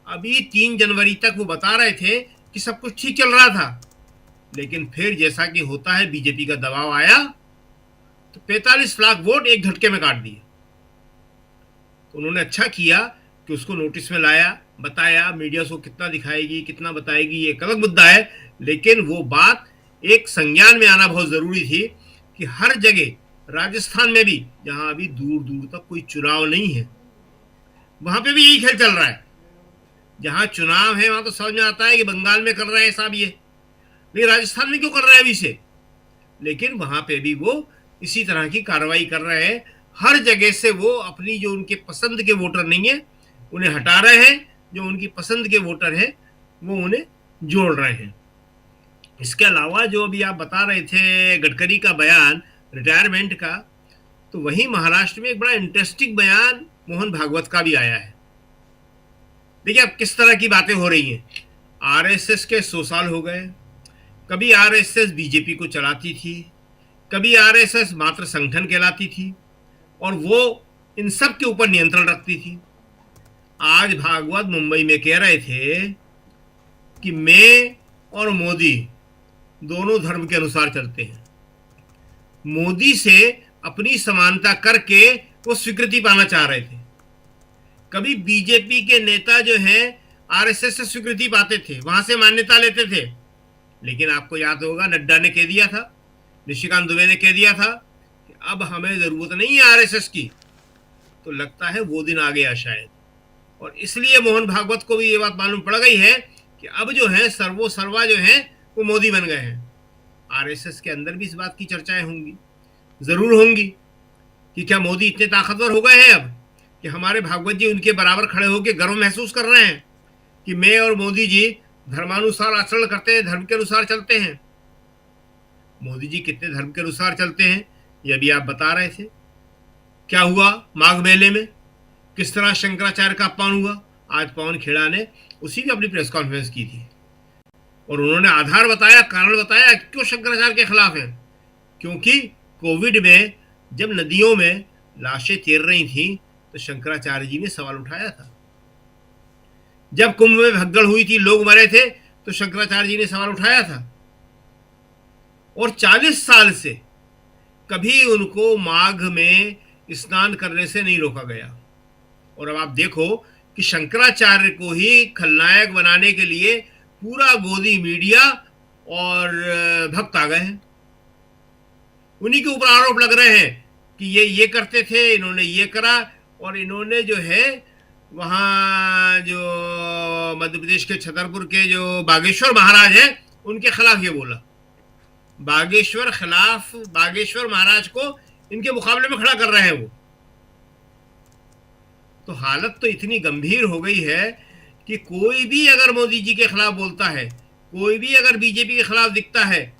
अभी 3 जनवरी तक वो बता रहे थे कि सब कुछ ठीक चल रहा था, लेकिन फिर जैसा कि होता है बीजेपी का दबाव आया तो 45 लाख वोट एक झटके में काट दिए। तो उन्होंने अच्छा किया कि उसको नोटिस में लाया, बताया, मीडिया उसको कितना दिखाएगी कितना बताएगी ये एक अलग मुद्दा है, लेकिन वो बात एक संज्ञान में आना बहुत जरूरी थी कि हर जगह, राजस्थान में भी जहां अभी दूर दूर तक कोई चुनाव नहीं है, वहां पे भी यही खेल चल रहा है। जहां चुनाव है वहां तो समझ में आता है कि बंगाल में कर रहे हैं साहब ये, लेकिन राजस्थान में क्यों कर रहे हैं अभी से? लेकिन वहां पे भी वो इसी तरह की कार्रवाई कर रहे हैं। हर जगह से वो अपनी जो उनके पसंद के वोटर नहीं है उन्हें हटा रहे हैं, जो उनकी पसंद के वोटर हैं वो उन्हें जोड़ रहे हैं। इसके अलावा जो अभी आप बता रहे थे गडकरी का बयान रिटायरमेंट का, तो वही महाराष्ट्र में एक बड़ा इंटरेस्टिंग बयान मोहन भागवत का भी आया है। देखिए अब किस तरह की बातें हो रही हैं। आरएसएस के 100 साल हो गए, कभी आरएसएस बीजेपी को चलाती थी, कभी आरएसएस मात्र संगठन कहलाती थी और वो इन सब के ऊपर नियंत्रण रखती थी। आज भागवत मुंबई में कह रहे थे कि मैं और मोदी दोनों धर्म के अनुसार चलते हैं। मोदी से अपनी समानता करके वो स्वीकृति पाना चाह रहे थे। कभी बीजेपी के नेता जो हैं आरएसएस से स्वीकृति पाते थे, वहां से मान्यता लेते थे, लेकिन आपको याद होगा नड्डा ने कह दिया था, निशिकांत दुबे ने कह दिया था कि अब हमें जरूरत नहीं है आरएसएस की। तो लगता है वो दिन आ गया शायद, और इसलिए मोहन भागवत को भी ये बात मालूम पड़ गई है कि अब जो है सर्वो सर्वा जो है वो मोदी बन गए हैं। आरएसएस के अंदर भी इस बात की चर्चाएं होंगी, जरूर होंगी, कि क्या मोदी इतने ताकतवर हो गए हैं अब कि हमारे भागवत जी उनके बराबर खड़े होकर गर्व महसूस कर रहे हैं कि मैं और मोदी जी धर्मानुसार आचरण करते हैं, धर्म के अनुसार चलते हैं। मोदी जी कितने धर्म के अनुसार चलते हैं ये अभी आप बता रहे थे। क्या हुआ माघ मेले में, किस तरह शंकराचार्य का अपमान हुआ। आज पवन खेड़ा ने उसी की अपनी प्रेस कॉन्फ्रेंस की थी और उन्होंने आधार बताया, कारण बताया क्यों शंकराचार्य के खिलाफ है। क्योंकि कोविड में जब नदियों में लाशें तैर रही थी तो शंकराचार्य जी ने सवाल उठाया था। जब कुंभ में भगदड़ हुई थी, लोग मरे थे, तो शंकराचार्य जी ने सवाल उठाया था। और 40 साल से कभी उनको माघ में स्नान करने से नहीं रोका गया। और अब आप देखो कि शंकराचार्य को ही खलनायक बनाने के लिए पूरा गोदी मीडिया और भक्त आ गए हैं। उन्हीं के ऊपर आरोप लग रहे हैं कि ये करते थे, इन्होंने ये करा, और इन्होंने जो है वहाँ जो मध्य प्रदेश के छतरपुर के जो बागेश्वर महाराज हैं उनके खिलाफ ये बोला। बागेश्वर महाराज को इनके मुकाबले में खड़ा कर रहे हैं वो। तो हालत तो इतनी गंभीर हो गई है कि कोई भी अगर मोदी जी के खिलाफ बोलता है, कोई भी अगर बीजेपी के खिलाफ दिखता है,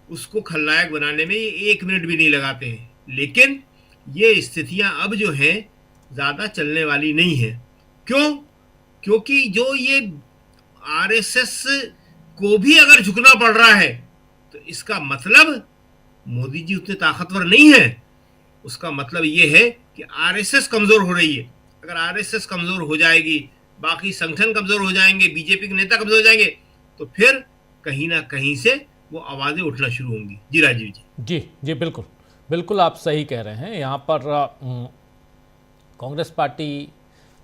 उसको खलनायक बनाने में 1 मिनट भी नहीं लगाते हैं। लेकिन ये स्थितियां अब जो हैं ज्यादा चलने वाली नहीं है। क्यों? क्योंकि जो ये आरएसएस को भी अगर झुकना पड़ रहा है तो इसका मतलब मोदी जी उतने ताकतवर नहीं है। उसका मतलब ये है कि आरएसएस कमजोर हो रही है। अगर आरएसएस कमजोर हो जाएगी, बाकी संगठन कमजोर हो जाएंगे, बीजेपी के नेता कमजोर हो जाएंगे, तो फिर कहीं ना कहीं से वो आवाजें उठना शुरू होंगी। जी राजीव जी। जी बिल्कुल बिल्कुल आप सही कह रहे हैं। यहाँ पर कांग्रेस पार्टी,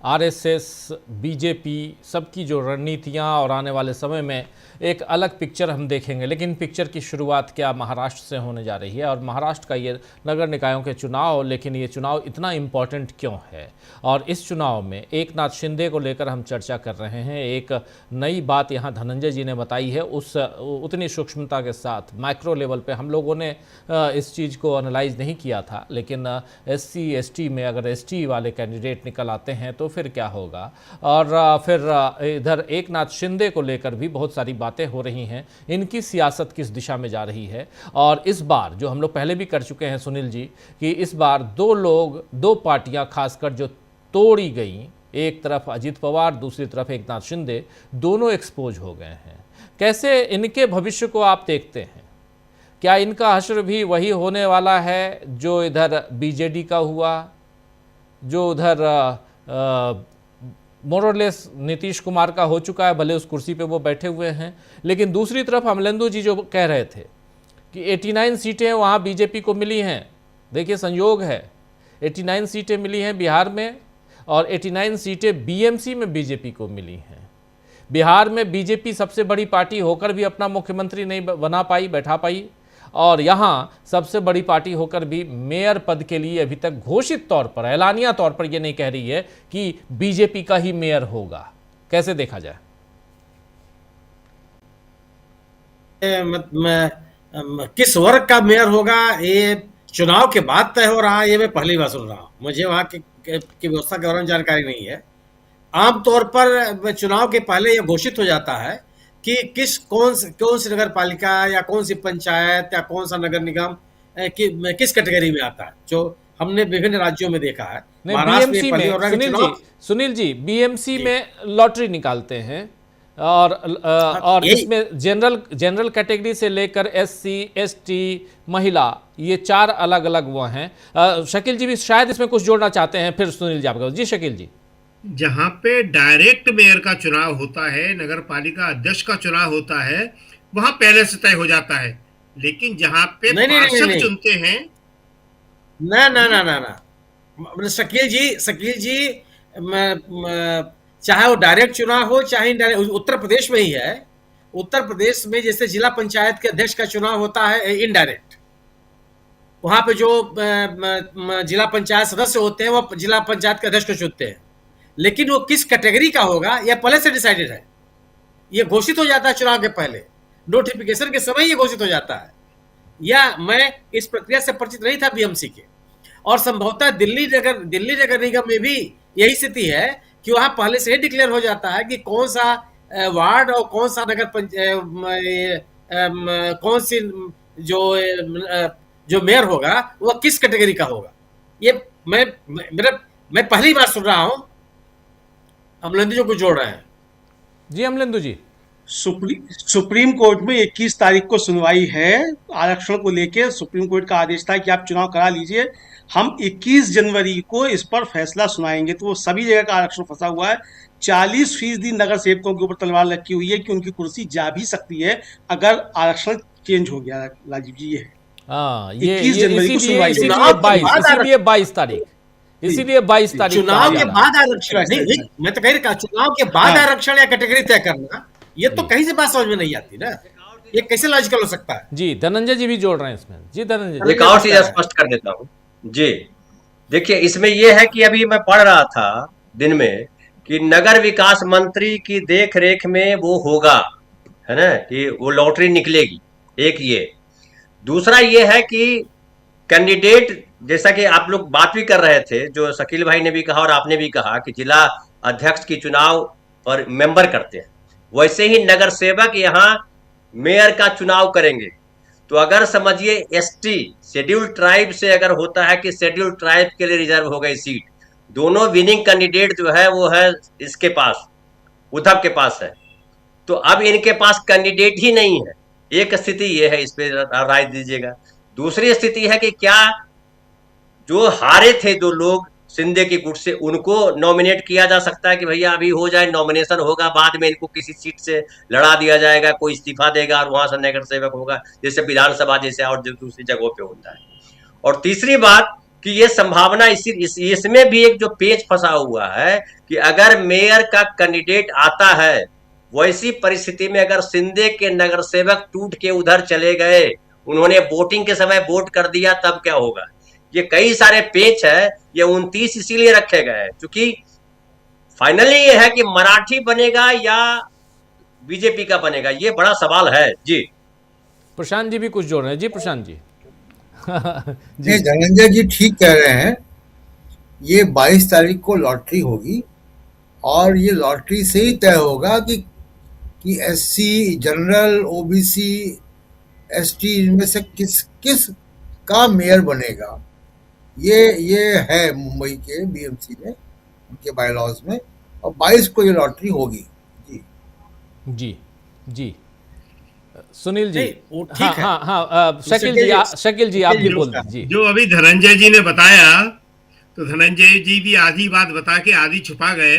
आरएसएस, बीजेपी सबकी जो रणनीतियाँ और आने वाले समय में एक अलग पिक्चर हम देखेंगे। लेकिन पिक्चर की शुरुआत क्या महाराष्ट्र से होने जा रही है, और महाराष्ट्र का ये नगर निकायों के चुनाव, लेकिन ये चुनाव इतना इम्पॉर्टेंट क्यों है, और इस चुनाव में एकनाथ शिंदे को लेकर हम चर्चा कर रहे हैं। एक नई बात यहाँ धनंजय जी ने बताई है, उस उतनी सूक्ष्मता के साथ माइक्रो लेवल पे हम लोगों ने इस चीज़ को एनालाइज नहीं किया था। लेकिन SC ST में अगर ST वाले कैंडिडेट निकल आते हैं तो फिर क्या होगा, और फिर इधर एकनाथ शिंदे को लेकर भी बहुत सारी बातें हो रही हैं। इनकी सियासत किस दिशा में जा रही है, और इस बार जो हम लोग पहले भी कर चुके हैं सुनील जी, कि इस बार 2 पार्टियां खासकर जो तोड़ी गई, एक तरफ अजित पवार, दूसरी तरफ एकनाथ शिंदे, दोनों एक्सपोज हो गए हैं। कैसे इनके भविष्य को आप देखते हैं? क्या इनका हश्र भी वही होने वाला है जो इधर बीजेडी का हुआ, जो उधर मोरलेस नीतीश कुमार का हो चुका है, भले उस कुर्सी पे वो बैठे हुए हैं। लेकिन दूसरी तरफ अमलेंदु जी जो कह रहे थे कि 89 सीटें वहाँ बीजेपी को मिली हैं। देखिए संयोग है, 89 सीटें मिली हैं बिहार में और 89 सीटें बीएमसी में बीजेपी को मिली हैं। बिहार में बीजेपी सबसे बड़ी पार्टी होकर भी अपना मुख्यमंत्री नहीं बना पाई, बैठा पाई, और यहाँ सबसे बड़ी पार्टी होकर भी मेयर पद के लिए अभी तक घोषित तौर पर, ऐलानिया तौर पर ये नहीं कह रही है कि बीजेपी का ही मेयर होगा। कैसे देखा जाए? किस वर्ग का मेयर होगा ये चुनाव के बाद तय हो रहा है, ये मैं पहली बार सुन रहा हूँ। मुझे वहाँ की व्यवस्था के बारे में जानकारी नहीं है। आमतौर पर चुनाव के पहले यह घोषित हो जाता है कि कौन सी नगर पालिका या कौन सी पंचायत या कौन सा नगर निगम किस कैटेगरी में आता है, जो हमने विभिन्न राज्यों में देखा है। बीएमसी में सुनील जी बीएमसी में लॉटरी निकालते हैं और इसमें जनरल कैटेगरी से लेकर एससी, एसटी, महिला, ये 4 अलग अलग वो हैं। शकील जी भी शायद इसमें कुछ जोड़ना चाहते हैं, फिर सुनील जी आपका। जी शकील जी। जहां पे डायरेक्ट मेयर का चुनाव होता है, नगर पालिका अध्यक्ष का चुनाव होता है, वहां पहले से तय हो जाता है। लेकिन जहां पे पार्षद चुनते हैं, ना शकील जी चाहे वो डायरेक्ट चुनाव हो चाहे इनडायरेक्ट, उत्तर प्रदेश में ही है। उत्तर प्रदेश में जैसे जिला पंचायत के अध्यक्ष का चुनाव होता है इनडायरेक्ट, वहां पे जो जिला पंचायत सदस्य होते हैं वो जिला पंचायत के अध्यक्ष को चुनते हैं। लेकिन वो किस कैटेगरी का होगा यह पहले से डिसाइडेड है, यह घोषित हो जाता है चुनाव के पहले, नोटिफिकेशन के समय ये घोषित हो जाता है। या मैं इस प्रक्रिया से परिचित नहीं था बीएमसी के, और संभवतः दिल्ली नगर निगम में भी यही स्थिति है कि वहां पहले से ही डिक्लेयर हो जाता है कि कौन सा वार्ड और कौन सा नगर कौन सी जो मेयर होगा वह किस कैटेगरी का होगा। ये मैं पहली बार सुन रहा हूं। अमलेंदु जो कुछ जोड़ रहे हैं। जी अमलेंदु जी। सुप्रीम कोर्ट में 21 तारीख को सुनवाई है आरक्षण को लेकर। सुप्रीम कोर्ट का आदेश था कि आप चुनाव करा लीजिए, हम 21 जनवरी को इस पर फैसला सुनाएंगे। तो वो सभी जगह का आरक्षण फंसा हुआ है। 40% नगर सेवकों के ऊपर तलवार लटकी हुई है कि उनकी कुर्सी जा भी सकती है अगर आरक्षण चेंज हो गया। राजीव जी ये है 21 जनवरी को सुनवाई, इसीलिए 22 तारीख, इसीलिए 22 तारीख चुनाव के बाद आरक्षण नहीं, मैं तो कह रहा चुनाव के बाद आरक्षण या कैटेगरी तय करना, ये तो कहीं से बात समझ में नहीं आती ना। ये कैसे लॉजिकल हो सकता है? जी धनंजय जी भी जोड़ रहे हैं इसमें। जी धनंजय जी। एक और चीज स्पष्ट कर देता हूँ जी। देखिए इसमें यह है कि अभी मैं पढ़ रहा था दिन में कि नगर विकास मंत्री की देख रेख में वो होगा, है ना, कि वो लॉटरी निकलेगी। एक ये, दूसरा ये है कि कैंडिडेट, जैसा कि आप लोग बात भी कर रहे थे, जो शकील भाई ने भी कहा और आपने भी कहा कि जिला अध्यक्ष की चुनाव और मेंबर करते हैं, वैसे ही नगर सेवक यहाँ मेयर का चुनाव करेंगे। तो अगर समझिए एसटी शेड्यूल्ड ट्राइब से अगर होता है कि शेड्यूल्ड ट्राइब के लिए रिजर्व हो गई सीट, दोनों विनिंग कैंडिडेट जो है वो है इसके पास, उद्धव के पास है। तो अब इनके पास कैंडिडेट ही नहीं है। एक स्थिति ये है, इस पे राय दीजिएगा। दूसरी स्थिति है कि क्या जो हारे थे जो लोग सिंधे की गुट से, उनको नॉमिनेट किया जा सकता है कि भैया अभी हो जाए, नॉमिनेशन होगा, बाद में इनको किसी सीट से लड़ा दिया जाएगा, कोई इस्तीफा देगा और वहां से नगर सेवक होगा, जैसे विधानसभा जैसे और जो दूसरी जगहों पे होता है। और तीसरी बात कि ये संभावना इसमें भी एक जो पेच फंसा हुआ है कि अगर मेयर का कैंडिडेट आता है, वैसी परिस्थिति में अगर सिंधे के नगर सेवक टूट के उधर चले गए, उन्होंने वोटिंग के समय वोट कर दिया, तब क्या होगा। ये कई सारे पेच है। ये 29 इसीलिए रखे गए हैं क्योंकि फाइनली ये है कि मराठी बनेगा या बीजेपी का बनेगा, ये बड़ा सवाल है। जी प्रशांत जी भी कुछ जोड़ रहे हैं। जी प्रशांत जी। जी धनंजय जी ठीक कह रहे हैं। ये 22 तारीख को लॉटरी होगी और ये लॉटरी से ही तय होगा कि एससी, जनरल, ओबीसी, एसटी इनमें से किस का मेयर बनेगा। ये है मुंबई के बीएमसी में, उनके बायलॉज में, और 22 को ये लॉटरी होगी। जी जी जी सुनील जी। ठीक है। हाँ शकील जी आप भी बोल जी। जो अभी धनंजय जी ने बताया, तो धनंजय जी भी आधी बात बता के आधी छुपा गए।